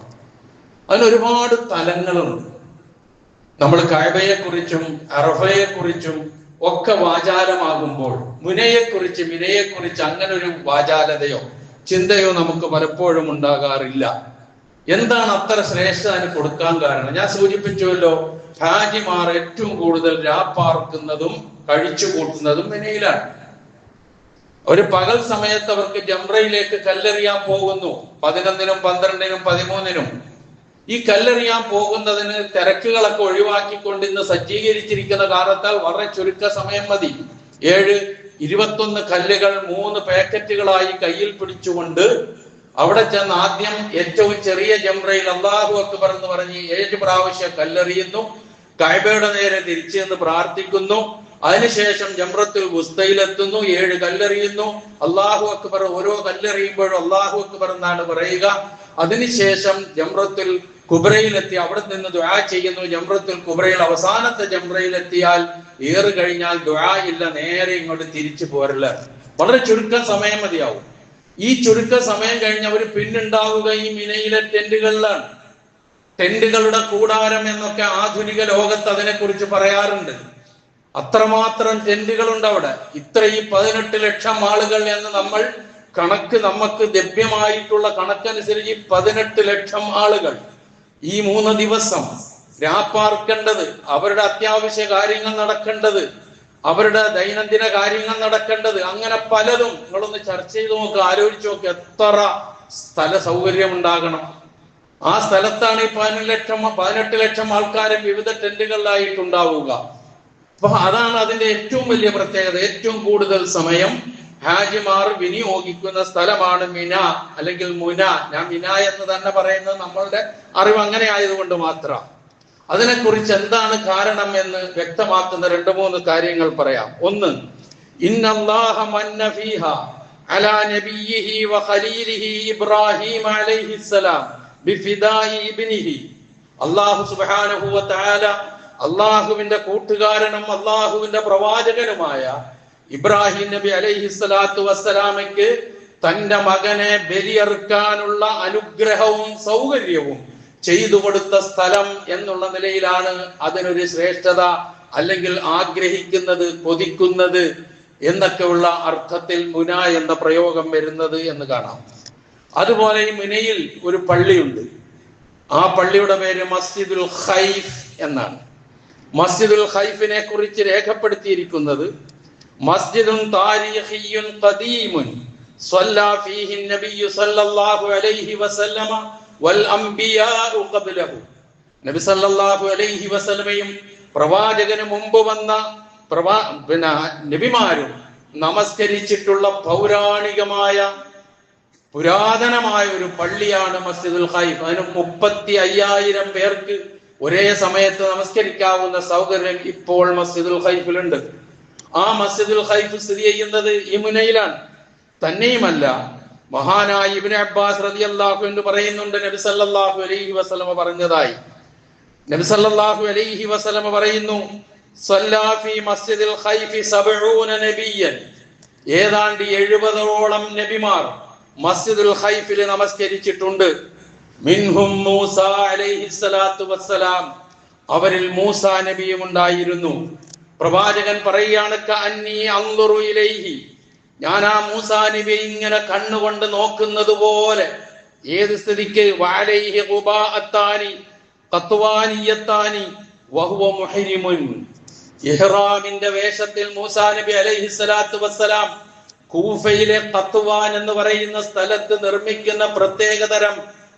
അതിനൊരുപാട് തലങ്ങളുണ്ട്. നമ്മൾ കഅബയെക്കുറിച്ചും അറഫയെക്കുറിച്ചും ഒക്കെ വാചാലമാകുമ്പോൾ മുനയെക്കുറിച്ച് മിനയെക്കുറിച്ച് അങ്ങനെ ഒരു വാചാലതയോ ചിന്തയോ നമുക്ക് പലപ്പോഴും ഉണ്ടാകാറില്ല. എന്താണ് അത്ര ശ്രേഷ്ഠ അതിന് കൊടുക്കാൻ കാരണം? ഞാൻ സൂചിപ്പിച്ചുവല്ലോ, ഹാജിമാർ ഏറ്റവും കൂടുതൽ രാപ്പാർക്കുന്നതും കഴിച്ചു കൂട്ടുന്നതും മിനയിലാണ്. ഒരു പകൽ സമയത്ത് അവർക്ക് ജംറയിലേക്ക് കല്ലെറിയാൻ പോകുന്നു. 11-നും 12-നും 13-നും ഈ കല്ലെറിയാൻ പോകുന്നതിന് തിരക്കുകളൊക്കെ ഒഴിവാക്കിക്കൊണ്ട് ഇന്ന് സജ്ജീകരിച്ചിരിക്കുന്ന കാരണത്താൽ വളരെ ചുരുക്ക സമയം മതി. 21 കല്ലുകൾ 3 പാക്കറ്റുകളായി കയ്യിൽ പിടിച്ചുകൊണ്ട് അവിടെ ചെന്ന് ആദ്യം ഏറ്റവും ചെറിയ ജംറയിൽ അല്ലാഹു അക്ബർ എന്ന് പറഞ്ഞ് 7 പ്രാവശ്യം കല്ലെറിയുന്നു. കഅബയുടെ നേരെ തിരിച്ചു എന്ന് പ്രാർത്ഥിക്കുന്നു. അതിനുശേഷം ജംറത്തുൽ വുസ്തയിലെത്തുന്നു, 7 കല്ലെറിയുന്നു. അല്ലാഹു അക്ബർ, ഓരോ കല്ലെറിയുമ്പോഴും അല്ലാഹു അക്ബർ എന്നാണ് പറയുക. അതിനുശേഷം ജംറത്തുൽ കുബ്രയിലെത്തി അവിടെ നിന്ന് ദുആ ചെയ്യുന്നു. ജംറത്തുൽ കുബ്രയിൽ അവസാനത്തെ ജംറയിലെത്തിയാൽ ഏറ് കഴിഞ്ഞാൽ ദുആ ഇല്ല, നേരെ ഇങ്ങോട്ട് തിരിച്ചു പോരല്ല. വളരെ ചുരുക്കം സമയം മതിയാവും. ഈ ചുരുക്ക സമയം കഴിഞ്ഞ് അവർ പിന്നുണ്ടാവുക ഈ മിനയിലെ ടെന്റുകളിലാണ്. ടെന്റുകളുടെ കൂടാരം എന്നൊക്കെ ആധുനിക ലോകത്ത് അതിനെക്കുറിച്ച് പറയാറുണ്ട്. അത്രമാത്രം ടെന്റുകളുണ്ട് അവിടെ. ഈ 18 ലക്ഷം ആളുകൾ എന്ന് നമ്മൾ കണക്ക് നമുക്ക് ലഭ്യമായിട്ടുള്ള കണക്കനുസരിച്ച് 18 ലക്ഷം ആളുകൾ ഈ 3 ദിവസം രാപ്പാർക്കേണ്ടത്, അവരുടെ അത്യാവശ്യ കാര്യങ്ങൾ നടക്കേണ്ടത്, അവരുടെ ദൈനംദിന കാര്യങ്ങൾ നടക്കേണ്ടത്, അങ്ങനെ പലതും നിങ്ങളൊന്ന് ചർച്ച ചെയ്ത് നോക്കുക, ആലോചിച്ച് നോക്കുക. എത്ര സ്ഥല സൗകര്യം ഉണ്ടാകണം. ആ സ്ഥലത്താണ് ഈ 18 ലക്ഷം ആൾക്കാരും വിവിധ ടെന്റുകളിലായിട്ടുണ്ടാവുക. അപ്പൊ അതാണ് അതിന്റെ ഏറ്റവും വലിയ പ്രത്യേകത. ഏറ്റവും കൂടുതൽ സമയം ഹാജിമാർ വിനിയോഗിക്കുന്ന സ്ഥലമാണ് മിന അല്ലെങ്കിൽ മുന. ഞാൻ മിന എന്ന് തന്നെ പറയുന്നത് നമ്മളുടെ അറിവ് അങ്ങനെ ആയതുകൊണ്ട് മാത്രം. അതിനെക്കുറിച്ച് എന്താണ് കാരണം എന്ന് വ്യക്തമാക്കുന്ന 2-3 കാര്യങ്ങൾ പറയാം. ഒന്ന്, ഇന്നല്ലാഹ മന്ന ഫീഹ അലാ നബിയിഹി വ ഖലീലിഹി ഇബ്രാഹിം അലൈഹിസ്സലാം ബിഫിദാഇ ഇബ്നിഹി. അല്ലാഹു സുബ്ഹാനഹു വ തആല അള്ളാഹുവിന്റെ കൂട്ടുകാരനും അള്ളാഹുവിന്റെ പ്രവാചകനുമായ ഇബ്രാഹിം നബി അലൈഹിസ്സലാത്തു വസ്സലാമയ്ക്ക് തന്റെ മകനെ ബലിയറുക്കാനുള്ള അനുഗ്രഹവും സൗകര്യവും ചെയ്തു കൊടുത്ത സ്ഥലം എന്നുള്ള നിലയിലാണ് അതിനൊരു ശ്രേഷ്ഠത അല്ലെങ്കിൽ ആഗ്രഹിക്കുന്നത്, കൊതിക്കുന്നത് എന്നൊക്കെയുള്ള അർത്ഥത്തിൽ മുന എന്ന പ്രയോഗം വരുന്നത് എന്ന് കാണാം. അതുപോലെ ഈ മുനയിൽ ഒരു പള്ളിയുണ്ട്. ആ പള്ളിയുടെ പേര് മസ്ജിദുൽ ഖൈഫ് എന്നാണ്. മസ്ജിദുൽ ഖൈഫിനെ കുറിച്ച് രേഖപ്പെടുത്തിയിരിക്കുന്നത് മസ്ജിദുൻ താരിഖിയ്യുൻ ഖദീമുൻ സ്വല്ലാ ഫീഹി നബിയ്യു സല്ലല്ലാഹു അലൈഹി വസല്ലമ വൽ അംബിയാഉ ഖബ്ലഹു. നബി സല്ലല്ലാഹു അലൈഹി വസല്ലമയും പ്രവാചകന് മുമ്പ് വന്ന നബിമാരും നമസ്കരിച്ചിട്ടുള്ള പൗരാണികമായ പുരാതനമായ ഒരു പള്ളിയാണ് മസ്ജിദുൽ ഖൈഫ്. അതിന് 35,000 പേർക്ക് ഒരേ സമയത്ത് നമസ്കരിക്കാവുന്ന സൗകര്യം ഇപ്പോൾ മസ്ജിദുൽ ഖൈഫിലുണ്ട്. ആ മസ്ജിദുൽ ഖൈഫ് സ്ഥിതി ചെയ്യുന്നത് ഈ മുനയിലാണ്. തന്നെയുമല്ല, മഹാനായ ഇബ്നു അബ്ബാസ് റളിയല്ലാഹു അൻഹു പറയുന്നുണ്ട്, നബി സല്ലല്ലാഹു അലൈഹി വസല്ലമ പറഞ്ഞതായി. നബി സല്ലല്ലാഹു അലൈഹി വസല്ലമ പറയുന്നു, സല്ലാ ഫീ മസ്ജിദുൽ ഖൈഫി 70 നബിയ്യൻ. ഏതാണ്ട് 70ഓളം നബിമാർ മസ്ജിദുൽ ഖൈഫിൽ നമസ്കരിച്ചിട്ടുണ്ട്. മിൻഹും മൂസ അലൈഹിസ്സലാത്തു വസ്സലാം. അവരിൽ മൂസ നബിയും ഉണ്ടായിരുന്നു. പ്രവാചകൻ പറയുകയാണ്, കഅന്നി അൻദുറു ഇലൈഹി. ഞാൻ ആ മൂസ നബിയെ ഇങ്ങനെ കണ്ണുകൊണ്ട് നോക്കുന്നത് പോലെ. ഏത് സ്ഥിതിക്ക്? വഅലൈഹി ഖുബാഅത്താനി ഖത്വാനിയത്താനി വഹുവ മുഹരിമുൻ. ഇഹ്റാമിന്റെ വേഷത്തിൽ മൂസ നബി അലൈഹിസ്സലാത്തു വസ്സലാം കൂഫയിലെ ഖത്വാൻ എന്ന് പറയുന്ന സ്ഥലത്ത് നിർമ്മിക്കുന്ന പ്രത്യേകതരം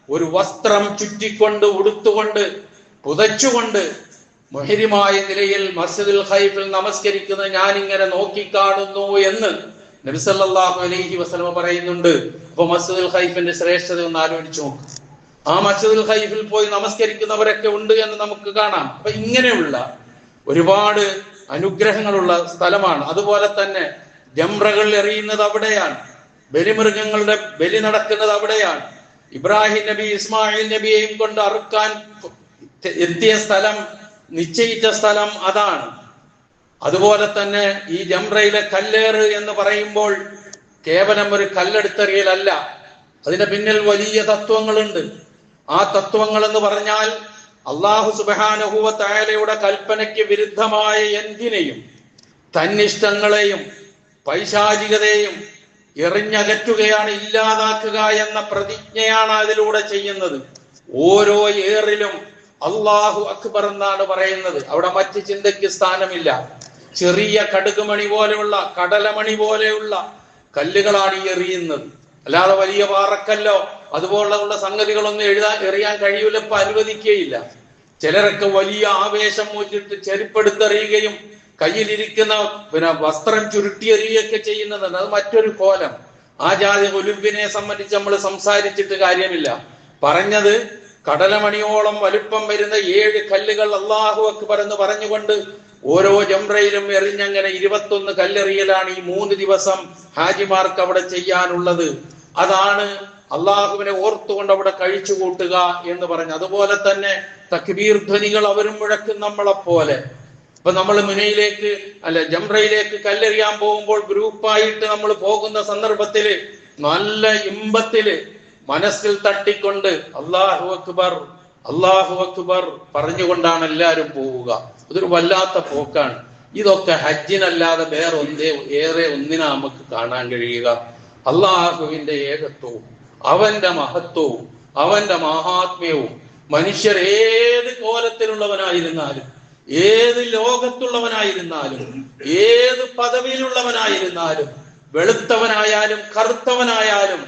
ഒരു വസ്ത്രം ചുറ്റിക്കൊണ്ട് ഉടുത്തുകൊണ്ട് പുതച്ചുകൊണ്ട് മുഹരിമായ നിലയിൽ മസ്ജിദുൽ ഖൈഫിൽ നമസ്കരിക്കുന്നത് ഞാൻ ഇങ്ങനെ നോക്കിക്കാണുന്നു എന്ന് നബി സല്ലല്ലാഹു അലൈഹി വസല്ലം പറയുന്നുണ്ട്. അപ്പൊ മസ്ജിദുൽ ഖൈഫിന്റെ ശ്രേഷ്ഠത ഒന്ന് ആലോചിച്ച് നോക്ക്. ആ മസ്ജിദുൽ ഖൈഫിൽ പോയി നമസ്കരിക്കുന്നവരൊക്കെ ഉണ്ട് എന്ന് നമുക്ക് കാണാം. അപ്പൊ ഇങ്ങനെയുള്ള ഒരുപാട് അനുഗ്രഹങ്ങളുള്ള സ്ഥലമാണ്. അതുപോലെ തന്നെ ജംറകൾ എറിയുന്നത് അവിടെയാണ്. ബലിമൃഗങ്ങളുടെ ബലി നടക്കുന്നത് അവിടെയാണ്. ഇബ്രാഹിം നബി ഇസ്മായിൽ നബിയെയും കൊണ്ട് അറുക്കാൻ എത്തിയ സ്ഥലം, നിശ്ചയിച്ച സ്ഥലം അതാണ്. അതുപോലെ തന്നെ ഈ ജംറയിലെ കല്ലേറ് എന്ന് പറയുമ്പോൾ കേവലം ഒരു കല്ലെടുത്തെറിയലല്ല, അതിന്റെ പിന്നിൽ വലിയ തത്വങ്ങളുണ്ട്. ആ തത്വങ്ങൾ എന്ന് പറഞ്ഞാൽ അല്ലാഹു സുബ്ഹാനഹു വ തആലയുടെ കൽപ്പനയ്ക്ക് വിരുദ്ധമായ എന്തിനെയും, തന്നിഷ്ടങ്ങളെയും പൈശാചികതയെയും എറിഞ്ഞകറ്റുകയാണ്, ഇല്ലാതാക്കുക എന്ന പ്രതിജ്ഞയാണ് അതിലൂടെ ചെയ്യുന്നത്. ഓരോ ഏറിലും അല്ലാഹു അക്ബർ എന്നാണ് പറയുന്നത്. അവിടെ മറ്റ് ചിന്തയ്ക്ക് സ്ഥാനമില്ല. ചെറിയ കടുകുമണി പോലെയുള്ള, കടലമണി പോലെയുള്ള കല്ലുകളാണ് ഈ എറിയുന്നത്. അല്ലാതെ വലിയ പാറക്കല്ലോ അതുപോലുള്ള സംഗതികളൊന്നും എറിയാൻ കഴിയൂല, ഇപ്പൊ അനുവദിക്കുകയില്ല. ചിലരൊക്കെ വലിയ ആവേശം മൂച്ചിട്ട് ചെരുപ്പെടുത്തെറിയുകയും കയ്യിലിരിക്കുന്ന വസ്ത്രം ചുരുട്ടിയെറിയുകയൊക്കെ ചെയ്യുന്നതാണ്. അത് മറ്റൊരു കോലം. ആ ജാതി ഒലിമ്പിനെ സംബന്ധിച്ച് നമ്മൾ സംസാരിച്ചിട്ട് കാര്യമില്ല. പറഞ്ഞത് കടലമണിയോളം വലുപ്പം വരുന്ന 7 കല്ലുകൾ അല്ലാഹു അക്ബർ എന്ന് പറഞ്ഞുകൊണ്ട് ഓരോ ജംറയിലും എറിഞ്ഞങ്ങനെ 21 കല്ലെറിയലാണ് ഈ 3 ദിവസം ഹാജിമാർക്ക് അവിടെ ചെയ്യാനുള്ളത്. അതാണ് അള്ളാഹുവിനെ ഓർത്തുകൊണ്ട് അവിടെ കഴിച്ചു കൂട്ടുക എന്ന് പറഞ്ഞു. അതുപോലെ തന്നെ തക്ബീർ ധ്വനികൾ അവരും മുഴക്കും നമ്മളെപ്പോലെ. ഇപ്പൊ നമ്മൾ മുനയിലേക്ക് ജംറയിലേക്ക് കല്ലെറിയാൻ പോകുമ്പോൾ ഗ്രൂപ്പായിട്ട് നമ്മൾ പോകുന്ന സന്ദർഭത്തില് നല്ല ഇമ്പത്തില് മനസ്സിൽ തട്ടിക്കൊണ്ട് അല്ലാഹു അക്ബർ അല്ലാഹു അക്ബർ പറഞ്ഞുകൊണ്ടാണ് എല്ലാവരും പോവുക. അതൊരു വല്ലാത്ത പോക്കാണ്. ഇതൊക്കെ ഹജ്ജിനല്ലാതെ വേറെ ഒന്നിനാ നമുക്ക് കാണാൻ കഴിയുക. അള്ളാഹുവിന്റെ ഏകത്വവും അവന്റെ മഹത്വവും അവന്റെ മഹാത്മ്യവും മനുഷ്യർ ഏത് കോലത്തിലുള്ളവനായിരുന്നാലും, ഏത് ലോകത്തുള്ളവനായിരുന്നാലും, ഏത് പദവിയിലുള്ളവനായിരുന്നാലും, വെളുത്തവനായാലും കറുത്തവനായാലും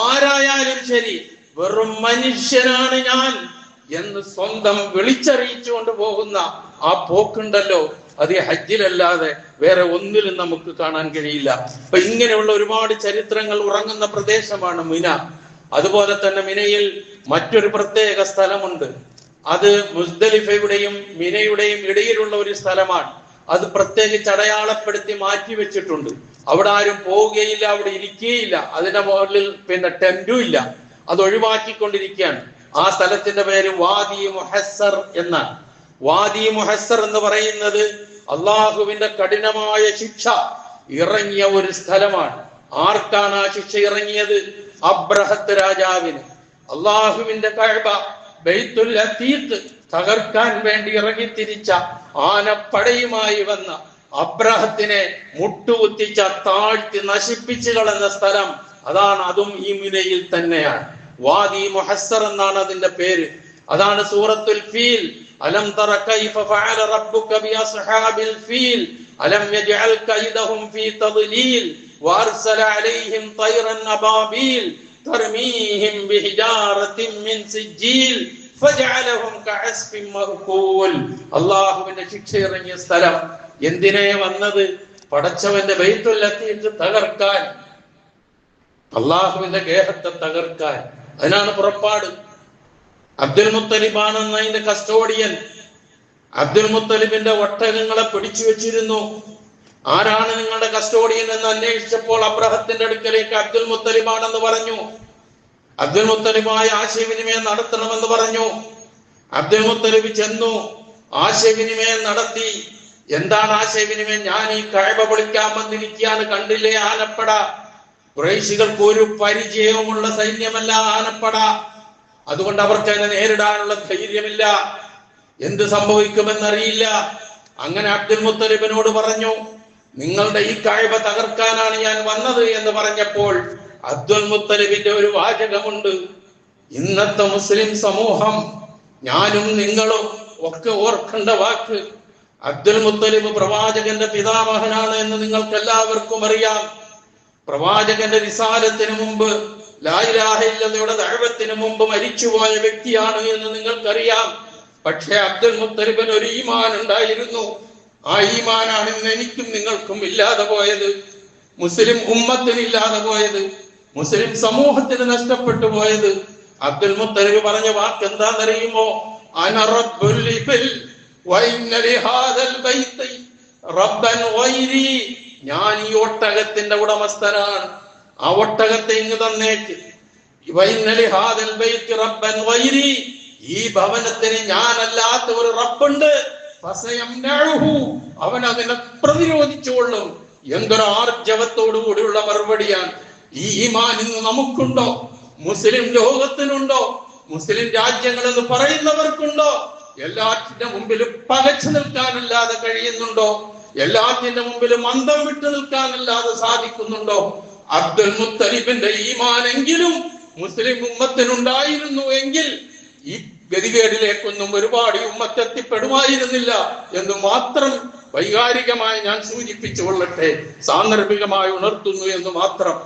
ആരായാലും ശരി, വെറും മനുഷ്യനാണ് ഞാൻ എന്ന് സ്വന്തം വിളിച്ചറിയിച്ചുകൊണ്ട് പോകുന്ന ആ പോക്കുണ്ടല്ലോ, അത് ഹജ്ജിലല്ലാതെ വേറെ ഒന്നിലും നമുക്ക് കാണാൻ കഴിയില്ല. അപ്പൊ ഇങ്ങനെയുള്ള ഒരുപാട് ചരിത്രങ്ങൾ ഉറങ്ങുന്ന പ്രദേശമാണ് മിന. അതുപോലെ തന്നെ മിനയിൽ മറ്റൊരു പ്രത്യേക സ്ഥലമുണ്ട്. അത് മുസ്ദലിഫയുടെയും മിനയുടെയും ഇടയിലുള്ള ഒരു സ്ഥലമാണ്. അത് പ്രത്യേകിച്ച് അടയാളപ്പെടുത്തി മാറ്റി വെച്ചിട്ടുണ്ട്. അവിടെ ആരും പോവുകയില്ല, അവിടെ ഇരിക്കുകയില്ല. അതിന്റെ മുകളിൽ ടെന്റും ഇല്ല. അത് ഒഴിവാക്കിക്കൊണ്ടിരിക്കുകയാണ്. ആ സ്ഥലത്തിന്റെ പേര് വാദി മുഹസ്സർ എന്നാണ്. വാദി മുഹസ്സർ എന്ന് പറയുന്നത് അള്ളാഹുവിന്റെ കഠിനമായ ശിക്ഷ ഇറങ്ങിയ ഒരു സ്ഥലമാണ്. ആർക്കാണ് ആ ശിക്ഷ ഇറങ്ങിയത്? അബ്രഹത്ത് രാജാവിന്. അള്ളാഹുവിന്റെ കഅബ ബൈത്തുൽ അതീഖ് തകർക്കാൻ വേണ്ടി ഇറങ്ങിത്തിരിച്ച ആനപ്പടയുമായി വന്ന അബ്രഹത്തിനെ മുട്ടുകുത്തിച്ച, താഴ്ത്തി നശിപ്പിച്ചു കളഞ്ഞ സ്ഥലം അതാണ്. അതും ഈ മിനയിൽ തന്നെയാണ്. വാദി മുഹസ്സർ എന്നാണ് അതിന്റെ പേര്. അതാണ് സൂറത്തുൽ ഫീൽ. അലം തറ കൈഫ ഫഅല റബ്ബുക ബിഅസ്ഹാബിൽ ഫീൽ അലം യജ്അൽ കൈദഹും ഫീ തദ്ലീൽ വഅർസല അലൈഹിം തൈറൻ അബാബീൽ തർമീഹിം ബിഹിജാറത്തിൻ മിൻ സിജ്ജീൽ ഫജഅലഹും കഅസ്ഫിൻ മഅകൂൽ. അല്ലാഹുവിന്റെ ശിക്ഷ ഇറങ്ങിയ സ്ഥലം. എന്തിനേ വന്നത്? പടച്ചവന്റെ ബൈത്തുൽ അതീഖ് തകർക്കാൻ, അള്ളാഹുവിന്റെ ഗേഹത്തെ തകർക്കാൻ. അതിനാണ് പുറപ്പാട്. അബ്ദുൽ മുത്തലിബാണ് അതിന്റെ കസ്റ്റോഡിയൻ. അബ്ദുൽ മുത്തലിബിന്റെ ഒട്ടകങ്ങളെ പിടിച്ചു വെച്ചിരുന്നു. ആരാണ് നിങ്ങളുടെ കസ്റ്റോഡിയൻ എന്ന് അന്വേഷിച്ചപ്പോൾ അബ്രഹത്തിന്റെ അടുക്കലേക്ക് അബ്ദുൽ മുത്തലിബാണെന്ന് പറഞ്ഞു. അബ്ദുൽ മുത്തലിബായ ആശയവിനിമയം നടത്തണമെന്ന് പറഞ്ഞു. അബ്ദുൽ മുത്തലിബ് ചെന്നു, ആശയവിനിമയം നടത്തി. എന്താണ് ആശയവിനിമയം? ഞാൻ ഈ കഅബ പൊളിക്കാൻ വന്നിരിക്കുകയാണ്, കണ്ടില്ലേ ആനപ്പട. ഖുറൈശികൾക്ക് ഒരു പരിചയവുമുള്ള സൈന്യമല്ല ആനപ്പട. അതുകൊണ്ട് അവർക്ക് അതിനെ നേരിടാനുള്ള ധൈര്യമില്ല. എന്ത് സംഭവിക്കുമെന്നറിയില്ല. അങ്ങനെ അബ്ദുൽ മുത്തലിബിനോട് പറഞ്ഞു, നിങ്ങളുടെ ഈ കഅബ തകർക്കാനാണ് ഞാൻ വന്നത് എന്ന് പറഞ്ഞപ്പോൾ അബ്ദുൽ മുത്തലിബിന്റെ ഒരു വാചകമുണ്ട്. ഇന്നത്തെ മുസ്ലിം സമൂഹം, ഞാനും നിങ്ങളും ഒക്കെ ഓർക്കേണ്ട വാക്ക്. അബ്ദുൽ മുത്തലിബ് പ്രവാചകന്റെ പിതാമഹനാണ് എന്ന് നിങ്ങൾക്ക് എല്ലാവർക്കും അറിയാം. പ്രവാചകന്റെ റിസാലത്തിന് മുമ്പ്, ലാ ഇലാഹ ഇല്ലല്ലയുടെ ദഅവത്തിന് മുമ്പ് മരിച്ചുപോയ വ്യക്തിയാണ് എന്ന് നിങ്ങൾക്കറിയാം. പക്ഷേ അബ്ദുൽ മുത്തലിബിന് ഒരു ഈമാൻ ഉണ്ടായിരുന്നു. ആ ഈമാനാണ് ഇന്ന് എനിക്കും നിങ്ങൾക്കും ഇല്ലാതെ പോയത്. മുസ്ലിം ഉമ്മത്തിന് ഇല്ലാതെ പോയത്, മുസ്ലിം സമൂഹത്തിന് നഷ്ടപ്പെട്ടു പോയത്. അബ്ദുൽ മുത്തലിബ് പറഞ്ഞ വാക്ക് എന്താണെന്നറിയുമോ? അന റബ്ബുൽ ഇബിൽ വഇന്ന ലിഹാദൽ ബൈത്തി റബ്ബൻ ഗൈരി. ഞാൻ ഈ ഒട്ടകത്തിന്റെ ഉടമസ്ഥനാണ്. ആ ഒട്ടകത്തെ ഇങ്ങ് തന്നേക്ക്. വഇന്ന ലിഹാദൽ ബൈത്തി റബ്ബൻ ഗൈരി. ഈ ഭവനത്തിന് ഞാനല്ലാത്ത ഒരു റബ്ബുണ്ട്. ഫസയംനഉഹു. അവൻ അതിനെ പ്രതിരോധിച്ചുകൊള്ളും. എന്തൊരു ആർജവത്തോടു കൂടിയുള്ള മറുപടിയാണ്. ഈ ഈമാൻ ഇന്ന് നമുക്കുണ്ടോ? മുസ്ലിം ലോകത്തിനുണ്ടോ? മുസ്ലിം രാജ്യങ്ങൾ എന്ന് പറയുന്നവർക്കുണ്ടോ? എല്ലാറ്റിന്റെ മുമ്പിലും പകച്ചു നിൽക്കാനല്ലാതെ കഴിയുന്നുണ്ടോ? എല്ലാറ്റിന്റെ മുമ്പിലും അന്തം വിട്ടു നിൽക്കാനല്ലാതെ സാധിക്കുന്നുണ്ടോ? അബ്ദുൽ മുത്തലിബിന്റെ ഈമാനെങ്കിലും മുസ്ലിം ഉമ്മത്തിനുണ്ടായിരുന്നു എങ്കിൽ ഈ ഗതികേടിലേക്കൊന്നും ഒരുപാട് ഉമ്മത്ത് എത്തിപ്പെടുമായിരുന്നില്ല എന്ന് മാത്രം വൈകാരികമായി ഞാൻ സൂചിപ്പിച്ചു കൊള്ളട്ടെ, സാന്ദർഭികമായി ഉണർത്തുന്നു എന്ന് മാത്രം.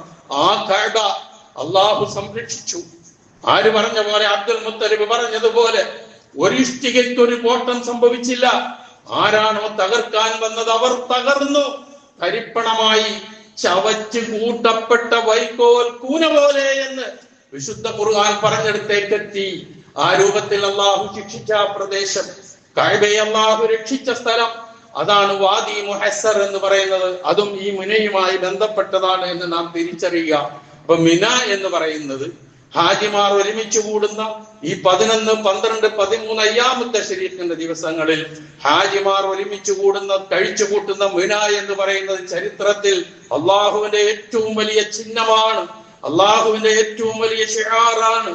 ആ കഅബ അള്ളാഹു സംരക്ഷിച്ചു. ആര് പറഞ്ഞ പോലെ, അബ്ദുൽ മുത്തലിബ് പറഞ്ഞതുപോലെ ഒരു ഇഷ്ടികയ്ക്കൊരു കോട്ടം സംഭവിച്ചില്ല. ആരാണോ തകർക്കാൻ വന്നത് അവർ തകർന്നു. തരിപ്പണമായി ചവച്ച് കൂട്ടപ്പെട്ട വൈക്കോൽ കൂന പോലെ എന്ന് വിശുദ്ധ ഖുർആൻ പറഞ്ഞെടുത്തേക്കെത്തി. ആ രൂപത്തിൽ അള്ളാഹു ശിക്ഷിച്ച പ്രദേശം, കഅബയെ അള്ളാഹു രക്ഷിച്ച സ്ഥലം, അതാണ് വാദി മുഹസ്സർ എന്ന് പറയുന്നത്. അതും ഈ മിനയുമായി ബന്ധപ്പെട്ടതാണ് എന്ന് നാം തിരിച്ചറിയുക. അപ്പൊ മിന എന്ന് പറയുന്നത് ഹാജിമാർ ഒരുമിച്ച് കൂടുന്ന ഈ 11, 12, 13 അയ്യാമുത്തെ ശരീരത്തിന്റെ ദിവസങ്ങളിൽ ഹാജിമാർ ഒരുമിച്ച് കൂടുന്ന, കഴിച്ചു കൂട്ടുന്ന മിന എന്ന് പറയുന്നത് ചരിത്രത്തിൽ അള്ളാഹുവിന്റെ ഏറ്റവും വലിയ ചിഹ്നമാണ്, അള്ളാഹുവിന്റെ ഏറ്റവും വലിയ ശിആറാണ്.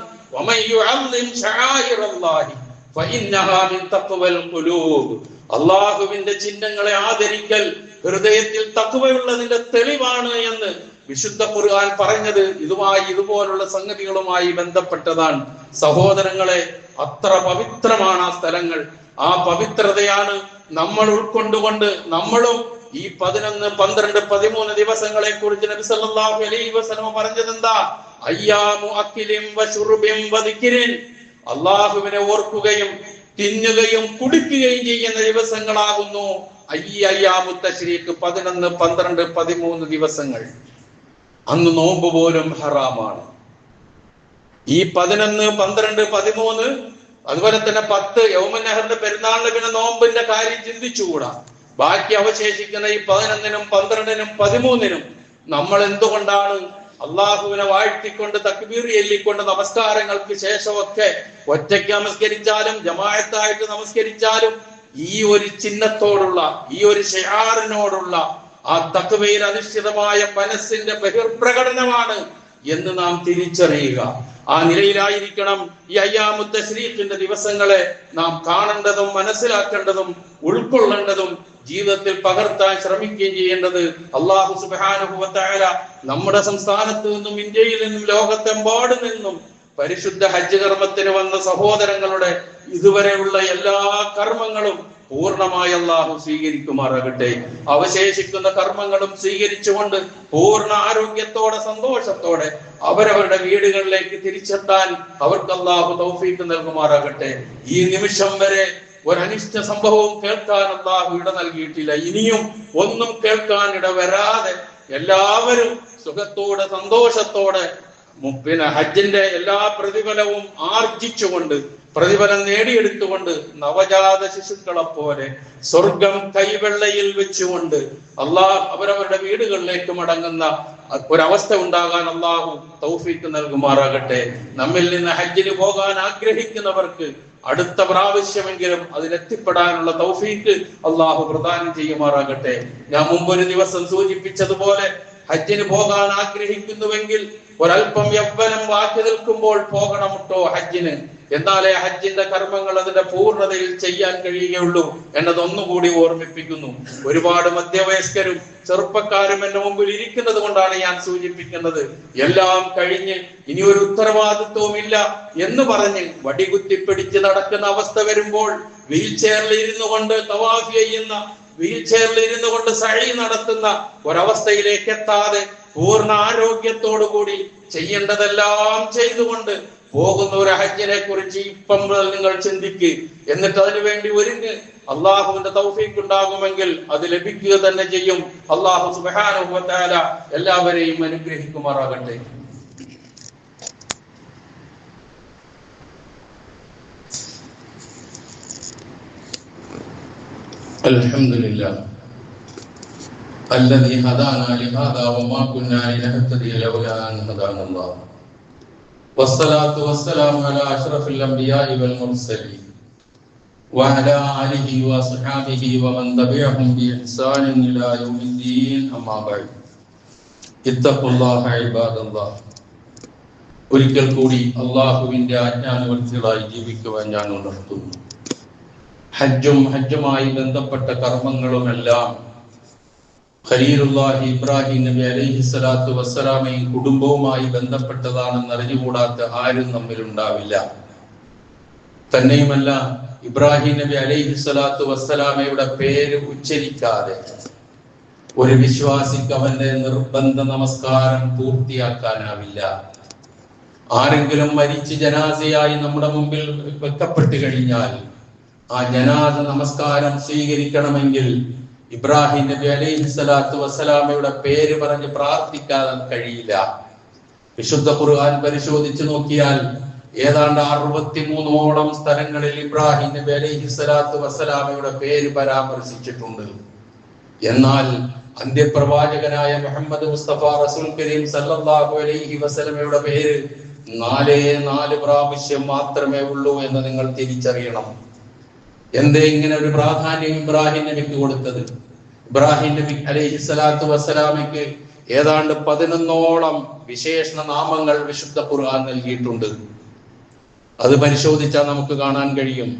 അള്ളാഹുവിന്റെ ചിഹ്നങ്ങളെ ആദരിക്കൽ ഹൃദയത്തിൽ തഖ്വയുള്ളതിന്റെ തെളിവാണ് എന്ന് വിശുദ്ധ ഖുർആൻ പറഞ്ഞത് ഇതുപോലുള്ള സംഗതികളുമായി ബന്ധപ്പെട്ടതാണ്. സഹോദരങ്ങളെ, അത്ര പവിത്രമാണ് ആ സ്ഥലങ്ങൾ. ആ പവിത്രതയാണ് നമ്മൾ ഉൾക്കൊണ്ടുകൊണ്ട് നമ്മളും ഈ 11, 12, 13 ദിവസങ്ങളെ കുറിച്ച് നബി സല്ലല്ലാഹു അലൈഹി വസല്ലം പറഞ്ഞത് എന്താ? അയ്യാമു അഖിലിൻ വശുർബിൻ വദിക്രിൻ, അല്ലാഹുവിനെ ഓർക്കുകയും തിന്നുകയും കുടിക്കുകയും ചെയ്യുന്ന ദിവസങ്ങളാകുന്നു അയ്യാമു തശ്രീഖ്, 11, 12, 13 ദിവസങ്ങൾ. അന്ന് നോമ്പ് പോലും ഹറാമാണ്. ഈ 11, 12, 13, അതുപോലെ തന്നെ 10 യൗമുൻ നഹറിന്റെ പെരുന്നാളിന് പിന്നെ നോമ്പിന്റെ കാര്യം ചിന്തിച്ചുകൂടാ. ബാക്കി അവശേഷിക്കുന്ന ഈ 11, 12, 13 നമ്മൾ എന്തുകൊണ്ടാണ് അള്ളാഹുവിനെ വാഴ്ത്തിക്കൊണ്ട് തക്ബീർ ചൊല്ലിക്കൊണ്ട് നമസ്കാരങ്ങൾക്ക് ശേഷമൊക്കെ ഒറ്റയ്ക്ക് നമസ്കരിച്ചാലും ജമാഅത്തായിട്ട് നമസ്കരിച്ചാലും ഈ ഒരു ചിഹ്നത്തോടുള്ള, ഈ ഒരു ശിആറിനോടുള്ള ആ തഖ്വയിൽ അധിഷ്ഠിതമായ മനസ്സിന്റെ ബഹിർപ്രകടനമാണ് എന്ന് നാം തിരിച്ചറിയുക. ആ നിലയിലായിരിക്കണം ഈ അയ്യാമു തശ്രീഖിന്റെ ദിവസങ്ങളെ നാം കാണേണ്ടതും മനസ്സിലാക്കേണ്ടതും ഉൾക്കൊള്ളേണ്ടതും ജീവിതത്തിൽ പകർത്താൻ ശ്രമിക്കുകയും ചെയ്യേണ്ടത്. അല്ലാഹു സുബ്ഹാനഹു വ തആല നമ്മുടെ സംസ്ഥാനത്ത് നിന്നും ഇന്ത്യയിൽ നിന്നും ലോകത്തെമ്പാടും നിന്നും പരിശുദ്ധ ഹജ്ജ് കർമ്മത്തിന് വന്ന സഹോദരങ്ങളുടെ ഇതുവരെയുള്ള എല്ലാ കർമ്മങ്ങളും പൂർണ്ണമായി അല്ലാഹു സ്വീകരിക്കുമാറാകട്ടെ. അവശേഷിക്കുന്ന കർമ്മങ്ങളും സ്വീകരിച്ചുകൊണ്ട് പൂർണ്ണ ആരോഗ്യത്തോടെ സന്തോഷത്തോടെ അവരവരുടെ വീടുകളിലേക്ക് തിരിച്ചെത്താൻ അവർക്ക് അല്ലാഹു തൗഫീഖ് നൽകുമാറാകട്ടെ. ഈ നിമിഷം വരെ ഒരനിഷ്ട സംഭവവും കേൾക്കാൻ അല്ലാഹു ഇട നൽകിയിട്ടില്ല. ഇനിയും ഒന്നും കേൾക്കാൻ ഇടവരാതെ എല്ലാവരും സുഖത്തോടെ സന്തോഷത്തോടെ ഹജ്ജിന്റെ എല്ലാ പ്രതിഫലവും ആർജിച്ചുകൊണ്ട്, പ്രതിഫലം നേടിയെടുത്തുകൊണ്ട് നവജാത ശിശുക്കളെ പോലെ സ്വർഗം കൈവെള്ളയിൽ വെച്ചുകൊണ്ട് അവരവരുടെ വീടുകളിലേക്ക് മടങ്ങുന്ന ഒരവസ്ഥ ഉണ്ടാകാൻ അല്ലാഹു തൗഫീഖ് നൽകുമാറാകട്ടെ. നമ്മിൽ നിന്ന് ഹജ്ജിന് പോകാൻ ആഗ്രഹിക്കുന്നവർക്ക് അടുത്ത പ്രാവശ്യമെങ്കിലും അതിലെത്തിപ്പെടാനുള്ള തൗഫീഖ് അല്ലാഹു പ്രദാനം ചെയ്യുമാറാകട്ടെ. ഞാൻ മുമ്പൊരു ദിവസം സൂചിപ്പിച്ചതുപോലെ ഹജ്ജിന് പോകാൻ ആഗ്രഹിക്കുന്നുവെങ്കിൽ ഒരൽപ്പം യൗവനം ബാക്കി നിൽക്കുമ്പോൾ പോകണമുട്ടോ ഹജ്ജിന്. എന്നാലേ ഹജ്ജിന്റെ കർമ്മങ്ങൾ അതിന്റെ പൂർണ്ണതയിൽ ചെയ്യാൻ കഴിയുകയുള്ളൂ എന്നതൊന്നുകൂടി ഓർമ്മിപ്പിക്കുന്നു. ഒരുപാട് മധ്യവയസ്കരും ചെറുപ്പക്കാരും എന്റെ മുമ്പിൽ ഇരിക്കുന്നത് കൊണ്ടാണ് ഞാൻ സൂചിപ്പിക്കുന്നത്. എല്ലാം കഴിഞ്ഞ് ഇനി ഒരു ഉത്തരവാദിത്വവും ഇല്ല എന്ന് പറഞ്ഞ് വടികുത്തിപ്പിടിച്ച് നടക്കുന്ന അവസ്ഥ വരുമ്പോൾ വീൽ ചെയറിൽ ഇരുന്നു കൊണ്ട് തവാഫ് ചെയ്യുന്ന, വീൽ ചെയറിൽ ഇരുന്നു കൊണ്ട് സഈ നടത്തുന്ന ഒരവസ്ഥയിലേക്ക് എത്താതെ പൂർണ്ണ ആരോഗ്യത്തോടു കൂടി ചെയ്യേണ്ടതെല്ലാം ചെയ്തുകൊണ്ട് പോകുന്ന ഒരു ഹജ്ജിനെ കുറിച്ച് ഇപ്പം നിങ്ങൾ ചിന്തിക്ക്. എന്നിട്ട് അതിനുവേണ്ടി ഒരുങ്ങ്. അള്ളാഹുവിന്റെ തൗഫീഖ് ഉണ്ടാകുമെങ്കിൽ അത് ലഭിക്കുക തന്നെ ചെയ്യും. അള്ളാഹു സുബ്ഹാനഹു വ തആല എല്ലാവരെയും അനുഗ്രഹിക്കുമാറാകട്ടെ. അൽഹംദുലില്ലാഹ് الذي هدانا لهذا وما كنا لنهتدي لولا أن هدانا الله والصلاة والسلام على أشرف الأنبياء والمرسلين وعلى آله وصحبه ومن تبعهم بإحسان إلى يوم الدين أما بعد اتقوا الله عباد الله. ഒരിക്കൽ കൂടി അള്ളാഹുവിന്റെ ആജ്ഞാനുവർത്തികളായി ജീവിക്കുവാൻ ഞാൻ ഉണർത്തുന്നു. ഹജ്ജുമായി ബന്ധപ്പെട്ട കർമ്മങ്ങളുമെല്ലാം ഖലീലുല്ലാഹി ഇബ്രാഹിം നബി അലൈഹി സ്വലാത്തു വസ്സലാമയും കുടുംബവുമായി ബന്ധപ്പെട്ടതാണെന്ന് അറിഞ്ഞുകൂടാത്ത ആരും നമ്മിൽ ഉണ്ടാവില്ല. തന്നെയുമല്ല, ഇബ്രാഹിം നബി അലൈഹി സ്വലാത്തു വസ്സലാമയുടെ പേര് ഉച്ചരിക്കാതെ ഒരു വിശ്വാസിക്ക് അവന്റെ നിർബന്ധ നമസ്കാരം പൂർത്തിയാക്കാനാവില്ല. ആരെങ്കിലും മരിച്ച് ജനാസയായി നമ്മുടെ മുമ്പിൽ വെക്കപ്പെട്ടു കഴിഞ്ഞാൽ ആ ജനാസ നമസ്കാരം സ്വീകരിക്കണമെങ്കിൽ ഇബ്രാഹിം നബി അലൈഹി സ്വലാത്തു വസ്സലാമയുടെ പേര് പറഞ്ഞ് പ്രാർത്ഥിക്കാൻ കഴിയില്ല. വിശുദ്ധ ഖുർആൻ പരിശോധിച്ചു നോക്കിയാൽ ഏതാണ്ട് 63ഓളം സ്ഥലങ്ങളിൽ ഇബ്രാഹിം നബി അലൈഹി സ്വലാത്തു വസ്സലാമയുടെ പേര് പരാമർശിച്ചിട്ടുണ്ട്. എന്നാൽ അന്ത്യപ്രവാചകനായ മുഹമ്മദ് മുസ്തഫ റസൂൽ കരീം സല്ലല്ലാഹു അലൈഹി വസല്ലമയുടെ പേര് 4 പ്രാവശ്യം മാത്രമേ ഉള്ളൂ എന്ന് നിങ്ങൾ തിരിച്ചറിയണം. എന്തേ ഇങ്ങനെ ഒരു പ്രാധാന്യം ഇബ്രാഹിം നബിക്ക് കൊടുത്തത്? ഇബ്രാഹിം നബി അലൈഹി സ്വലാത്തു വസ്സലാമയ്ക്ക് ഏതാണ്ട് 11ഓളം വിശേഷണ നാമങ്ങൾ വിശുദ്ധ ഖുർആൻ നൽകിയിട്ടുണ്ട്. അത് പരിശോധിച്ചാൽ നമുക്ക് കാണാൻ കഴിയും.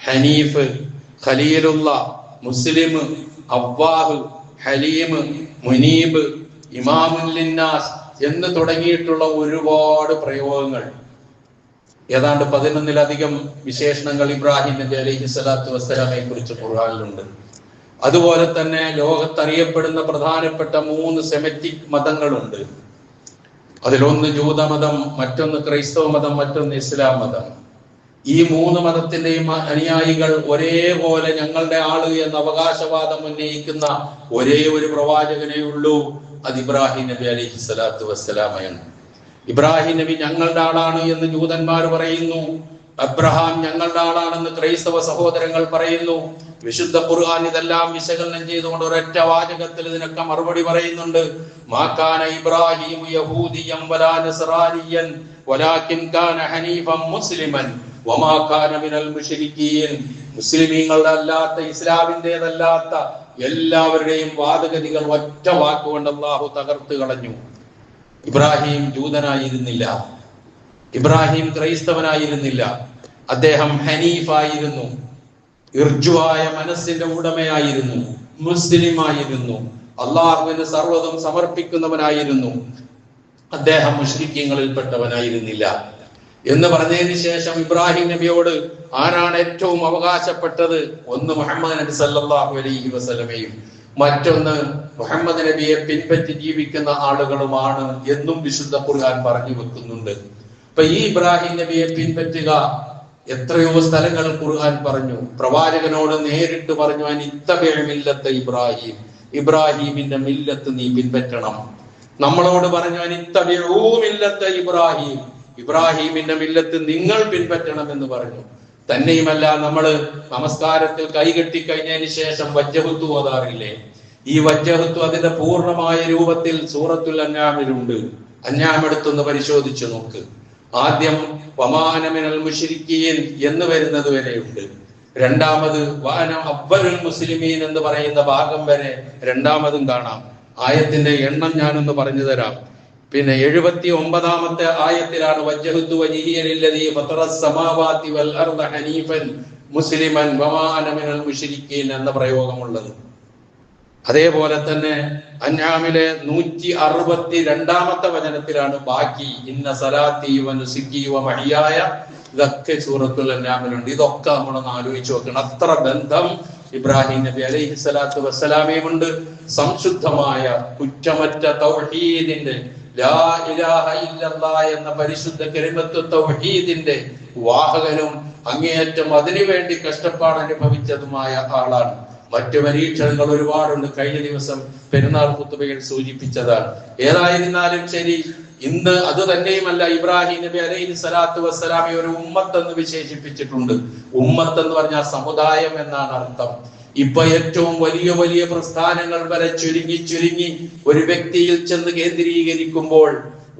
ഹനീഫ്, ഖലീലുള്ള, മുസ്ലിം, അവ്വാഹ്, ഹലീം, മുനീബ്, ഇമാമുൽ ലിന്നാസ് എന്ന് തുടങ്ങിയിട്ടുള്ള ഒരുപാട് പ്രയോഗങ്ങൾ, ഏതാണ്ട് 11ലധികം വിശേഷണങ്ങൾ ഇബ്രാഹിം നബി അലൈഹി സ്വലാത്തു വസ്സലാമയെ കുറിച്ച് ഖുർആനിലുണ്ട്. അതുപോലെ തന്നെ ലോകത്തറിയപ്പെടുന്ന പ്രധാനപ്പെട്ട 3 സെമിറ്റിക് മതങ്ങളുണ്ട്. അതിലൊന്ന് ജൂതമതം, മറ്റൊന്ന് ക്രൈസ്തവ മതം, മറ്റൊന്ന് ഇസ്ലാം മതം. ഈ 3 മതത്തിന്റെയും അനുയായികൾ ഒരേപോലെ ഞങ്ങളുടെ ആള് എന്ന അവകാശവാദം ഉന്നയിക്കുന്ന ഒരേ ഒരു പ്രവാചകനേ ഉള്ളൂ. അത് ഇബ്രാഹിം നബി അലൈഹി സ്വലാത്തു വസ്സലാമയാണ്. ഇബ്രാഹിം നബി ഞങ്ങളുടെ ആളാണ് എന്ന് ജൂതന്മാർ പറയുന്നു. അബ്രഹാം ഞങ്ങളുടെ ആളാണെന്ന് ക്രൈസ്തവ സഹോദരങ്ങൾ പറയുന്നു. വിശുദ്ധ ഖുർആൻ ഇതെല്ലാം വിശകലനം ചെയ്തുകൊണ്ട് ഒരൊറ്റ വാചകത്തിൽ ഇതിനൊക്കെ മറുപടി പറയുന്നുണ്ട്. മാകാന ഇബ്രാഹിം യഹൂദിയൻ വലാ നസ്റാനിയൻ വലാകിൻ കാന ഹനീഫൻ മുസ്ലിമൻ വമാ കാന മിനൽ മുശ്രിക്കീൻ. മുസ്ലിമീങ്ങളുടെ അല്ലാത്ത, ഇസ്ലാമിന്റേതല്ലാത്ത എല്ലാവരുടെയും വാദഗതികൾ ഒറ്റ വാക്കുകൊണ്ട് അല്ലാഹു തകർത്ത് കളഞ്ഞു. ഇബ്രാഹിം ജൂതനായിരുന്നില്ല, ഇബ്രാഹിം ക്രൈസ്തവനായിരുന്നില്ല. അദ്ദേഹം ഹനീഫായിരുന്നു, ഇർജുവായ മനസ്സിന്റെ ഉടമയായിരുന്നു, മുസ്ലിമായിരുന്നു, അള്ളാഹുവിന് സർവ്വതും സമർപ്പിക്കുന്നവനായിരുന്നു. അദ്ദേഹം മുശ്രിക്കീങ്ങളിൽപ്പെട്ടവനായിരുന്നില്ല എന്ന് പറഞ്ഞതിന് ശേഷം ഇബ്രാഹിം നബിയോട് ആരാണ് ഏറ്റവും അവകാശപ്പെട്ടത്? ഒന്ന് മുഹമ്മദ് നബി സല്ലല്ലാഹു അലൈഹി വസല്ലമയും മറ്റൊന്ന് മുഹമ്മദ് നബിയെ പിൻപറ്റി ജീവിക്കുന്ന ആളുകളുമാണ് എന്നും വിശുദ്ധ ഖുർആൻ പറഞ്ഞു വെക്കുന്നുണ്ട്. അപ്പൊ ഈ ഇബ്രാഹിം നബിയെ പിൻപറ്റുക എത്രയോ സ്ഥലങ്ങൾ ഖുർആൻ പറഞ്ഞു. പ്രവാചകനോട് നേരിട്ട് പറഞ്ഞു, അനിത്തബിഉ മില്ലത്ത ഇബ്രാഹിം, ഇബ്രാഹിമിന്റെ മില്ലത്ത് നീ പിൻപറ്റണം. നമ്മളോട് പറഞ്ഞു, അനിത്തബിഉ മില്ലത്ത ഇബ്രാഹിം, ഇബ്രാഹിമിന്റെ മില്ലത്ത് നിങ്ങൾ പിൻപറ്റണം എന്ന് പറഞ്ഞു. തന്നെയുമല്ല, നമ്മള് നമസ്കാരത്തിൽ കൈകെട്ടി കഴിഞ്ഞതിന് ശേഷം വജ്ജഹത്തു ഓതാറില്ലേ? ഈ വജ്ജഹത്തു അതിന്റെ പൂർണ്ണമായ രൂപത്തിൽ സൂറത്തുൽ അൻആമിലുണ്ട്. അൻആം എടുത്തൊന്ന് പരിശോധിച്ചു നോക്ക്. ആദ്യം വമാന മിനൽ മുശ്രിക്കീൻ എന്ന് വരുന്നത് വരെയുണ്ട്. രണ്ടാമത് വാന അവ്വലുൽ മുസ്ലിമീൻ എന്ന് പറയുന്ന ഭാഗം വരെ രണ്ടാമതും കാണാം. ആയത്തിന്റെ എണ്ണം ഞാനൊന്ന് പറഞ്ഞു തരാം. പിന്നെ 79ാമത്തെ ആയത്തിലാണ് വജ്ജഹ്തു വജ്ഹിയ ലില്ലദീ ഫതറസ് സമാവാതി വൽ അർദ ഹനീഫൻ മുസ്ലിമൻ വമാ അന മിനൽ മുശ്രിക്കീൻ എന്ന പ്രയോഗമുള്ളത്. അതേപോലെ തന്നെ അൻആമിലെ 162ാമത്തെ വചനത്തിലാണ് ബാക്കി ഇന്ന സലാത്തി വ നുസുക്കി വ മഹിയായ, ഇതൊക്കെ സൂറത്തുൽ അൻആമിലുണ്ട്. ഇതൊക്കെ നമ്മളൊന്ന് ആലോചിച്ച് നോക്കണം. അത്ര ബന്ധം ഇബ്രാഹിം നബി അലൈഹി സ്വലാത്തു വസ്സലാമയുമുണ്ട്. സംശുദ്ധമായ കുറ്റമറ്റ തൗഹീദിന്റെ ലാ ഇലാഹ ഇല്ലല്ലാഹ് എന്ന പരിശുദ്ധ കലിമത്ത് തൗഹീദിന്റെ വാഹകനും അങ്ങേയറ്റം അതിനുവേണ്ടി കഷ്ടപ്പാട് അനുഭവിച്ചതുമായ ആളാണ്. മറ്റു പരീക്ഷണങ്ങൾ ഒരുപാടുണ്ട്. കഴിഞ്ഞ ദിവസം പെരുന്നാൾ ഖുതുബയിൽ സൂചിപ്പിച്ചതാണ്. ഏതായിരുന്നാലും ശരി, ഇന്ന് അത് തന്നെയുമല്ല, ഇബ്രാഹിം നബി അലൈഹി സ്വലാത്തു വസ്സലാമെ ഒരു ഉമ്മത്ത് എന്ന് വിശേഷിപ്പിച്ചിട്ടുണ്ട്. ഉമ്മത്ത് എന്ന് പറഞ്ഞാൽ സമുദായം എന്നാണ് അർത്ഥം. ഇപ്പൊ ഏറ്റവും വലിയ വലിയ പ്രസ്ഥാനങ്ങൾ വരെ ചുരുങ്ങി ഒരു വ്യക്തിയിൽ ചെന്ന് കേന്ദ്രീകരിക്കുമ്പോൾ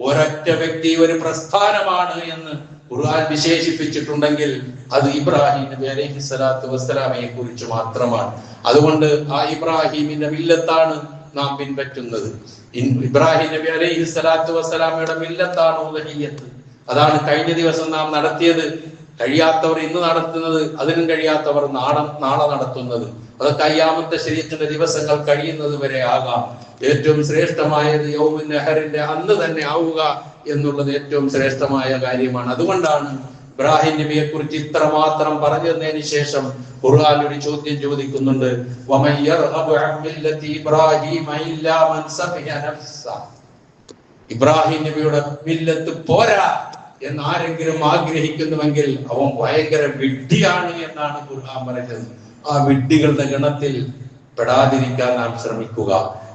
ഒരൊറ്റ വ്യക്തി ഒരു പ്രസ്ഥാനമാണ് എന്ന് ഖുർആൻ വിശേഷിപ്പിച്ചിട്ടുണ്ടെങ്കിൽ അത് ഇബ്രാഹിം നബി അലൈഹി സ്വലാത്തു വസ്സലാമയെ കുറിച്ച് മാത്രമാണ്. അതുകൊണ്ട് ആ ഇബ്രാഹിമിന്റെ മില്ലത്താണ് നാം പിൻപറ്റുന്നത്. ഇബ്രാഹിം നബി അലൈഹി സ്വലാത്തു വസ്സലാമയുടെ മില്ലത്താണ് ഉലഹിയ്യത്ത്. അതാണ് കഴിഞ്ഞ ദിവസം നാം നടത്തിയത്. കഴിയാത്തവർ ഇന്ന് നടത്തുന്നത്, അതിനും കഴിയാത്തവർ നാളെ നടത്തുന്നത്, അതൊക്കെ ഖിയാമത്തെ ശരീഅത്തിന്റെ ദിവസങ്ങൾ കഴിയുന്നത് വരെ ആകാം. ഏറ്റവും ശ്രേഷ്ഠമായത് യൗമുൻ നഹറിന്റെ അന്ന് തന്നെ ആവുക എന്നുള്ളത് ഏറ്റവും ശ്രേഷ്ഠമായ കാര്യമാണ്. അതുകൊണ്ടാണ് ഇബ്രാഹിം നബിയെ കുറിച്ച് ഇത്രമാത്രം പറഞ്ഞു തന്നതിന് ശേഷം ഖുർആൻ ഒരു ചോദ്യം ചോദിക്കുന്നുണ്ട്. ഇബ്രാഹിം നബിയുടെ മില്ലത്ത് പോരാ എന്ന് ആരെങ്കിലും ആഗ്രഹിക്കുന്നുവെങ്കിൽ അവൻ ഭയങ്കര വിഡ്ഢിയാണ് എന്നാണ് ഖുർആൻ പറയുന്നത്. ആ വിഡ്ഢികളുടെ ഗണത്തിൽ പെടാതിരിക്കാൻ നാം ശ്രമിക്കുക.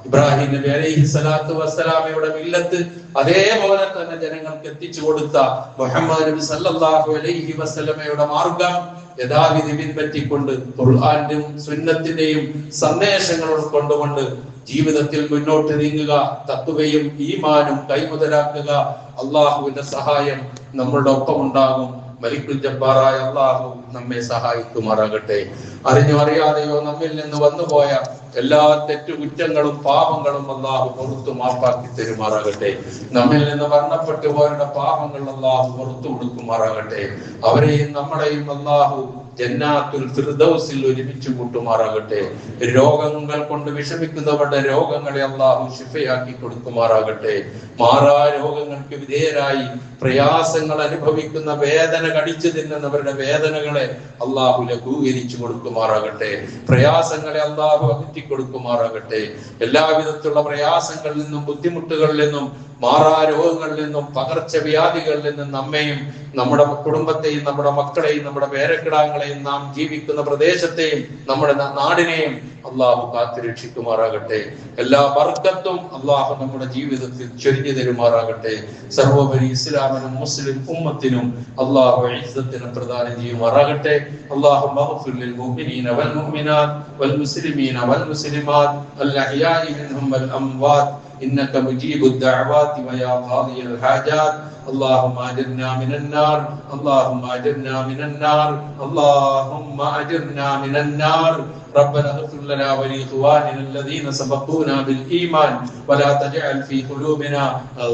ഇബ്രാഹിം നബി അലൈഹി സ്വലാത്തു വസ്സലാമയുടെ മില്ലത്ത് അതേപോലെ തന്നെ ജനങ്ങൾക്ക് എത്തിച്ചു കൊടുത്ത മുഹമ്മദ് നബി സല്ലല്ലാഹു അലൈഹി വസല്ലമയുടെ മാർഗം യഥാവിധി പിൻപറ്റിക്കൊണ്ട് ഖുർആന്റെയും സുന്നത്തിന്റെയും സന്ദേശങ്ങൾ ഉൾക്കൊണ്ടുകൊണ്ട് ജീവിതത്തിൽ മുന്നോട്ട് നീങ്ങുക, തഖ്വയും ഈമാനും കൈമുതലാക്കുക. അള്ളാഹുവിന്റെ സഹായം നമ്മളുടെ ഒപ്പം ഉണ്ടാകും. മലിക്കുൽ ജബ്ബാറായ അള്ളാഹു നമ്മെ സഹായിക്കുമാറാകട്ടെ. അറിഞ്ഞോ അറിയാതെയോ നമ്മിൽ നിന്ന് വന്നുപോയ എല്ലാ തെറ്റുകുറ്റങ്ങളും പാപങ്ങളും അള്ളാഹു പുറത്തു മാപ്പാക്കി തരുമാറാകട്ടെ. നമ്മിൽ നിന്ന് മരണപ്പെട്ടു പോയവരുടെ പാപങ്ങൾ അള്ളാഹു പുറത്തു കൊടുക്കുമാറാകട്ടെ. അവരെയും നമ്മളെയും അള്ളാഹു ജന്നാത്തുൽ ഫിർദൗസിൽ ഒരുമിച്ച് കൂട്ടുമാറാകട്ടെ. രോഗങ്ങൾ കൊണ്ട് വിഷമിക്കുന്നവരുടെ രോഗങ്ങളെ അള്ളാഹു ശിഫയാക്കി കൊടുക്കുമാറാകട്ടെ. മാറാ രോഗങ്ങൾക്ക് വിധേയരായി പ്രയാസങ്ങൾ അനുഭവിക്കുന്ന, വേദന കടിച്ചു തിന്നുന്നവരുടെ വേദനകളെ അള്ളാഹു ലഘൂകരിച്ചു കൊടുക്കുമാറാകട്ടെ. പ്രയാസങ്ങളെ അള്ളാഹു അകറ്റി കൊടുക്കുമാറാകട്ടെ. എല്ലാവിധത്തിലുള്ള പ്രയാസങ്ങളിൽ നിന്നും ബുദ്ധിമുട്ടുകളിൽ നിന്നും മാറാ രോഗങ്ങളിൽ നിന്നും പകർച്ചവ്യാധികളിൽ നിന്നും നമ്മെയും നമ്മുടെ കുടുംബത്തെയും നമ്മുടെ മക്കളെയും നമ്മുടെ പേരക്കിടാങ്ങളെയും നാം ജീവിക്കുന്ന പ്രദേശത്തെയും നമ്മുടെ നാടിനെയും അള്ളാഹു കാത്തുരക്ഷിക്കുമാറാകട്ടെ. എല്ലാ ബർക്കത്തും അള്ളാഹു നമ്മുടെ ജീവിതത്തിൽ ചൊരിഞ്ഞു തരുമാറാകട്ടെ. സർവോപരി ഇസ്ലാമിനും മുസ്ലിം ഉമ്മത്തിനും അള്ളാഹു ഇസ്സത്തിനെ പ്രദാനം ചെയ്യുമാറാകട്ടെ. അള്ളാഹു മഗ്ഫിർ ലിൽ മുഅ്മിനീന വൽ മുഅ്മിനാത്ത് വൽ മുസ്ലിമീന വൽ മുസ്ലിമാത്ത് അൽ അഹ്യാഇ മിൻഹും വൽ അംവാത്ത് إنك مجيب الدعوات ويا قاضي الحاجات. اللهم أجرنا من النار، اللهم أجرنا من النار، اللهم أجرنا من النار. ربنا اغفر لنا ولإخواننا الذين سبقونا بالإيمان ولا تجعل في قلوبنا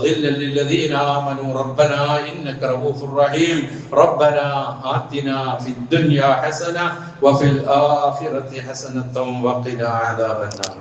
غلا للذين آمنوا ربنا إنك رؤوف رحيم. ربنا آتنا في الدنيا حسنة وفي الآخرة حسنة وقنا عذاب النار.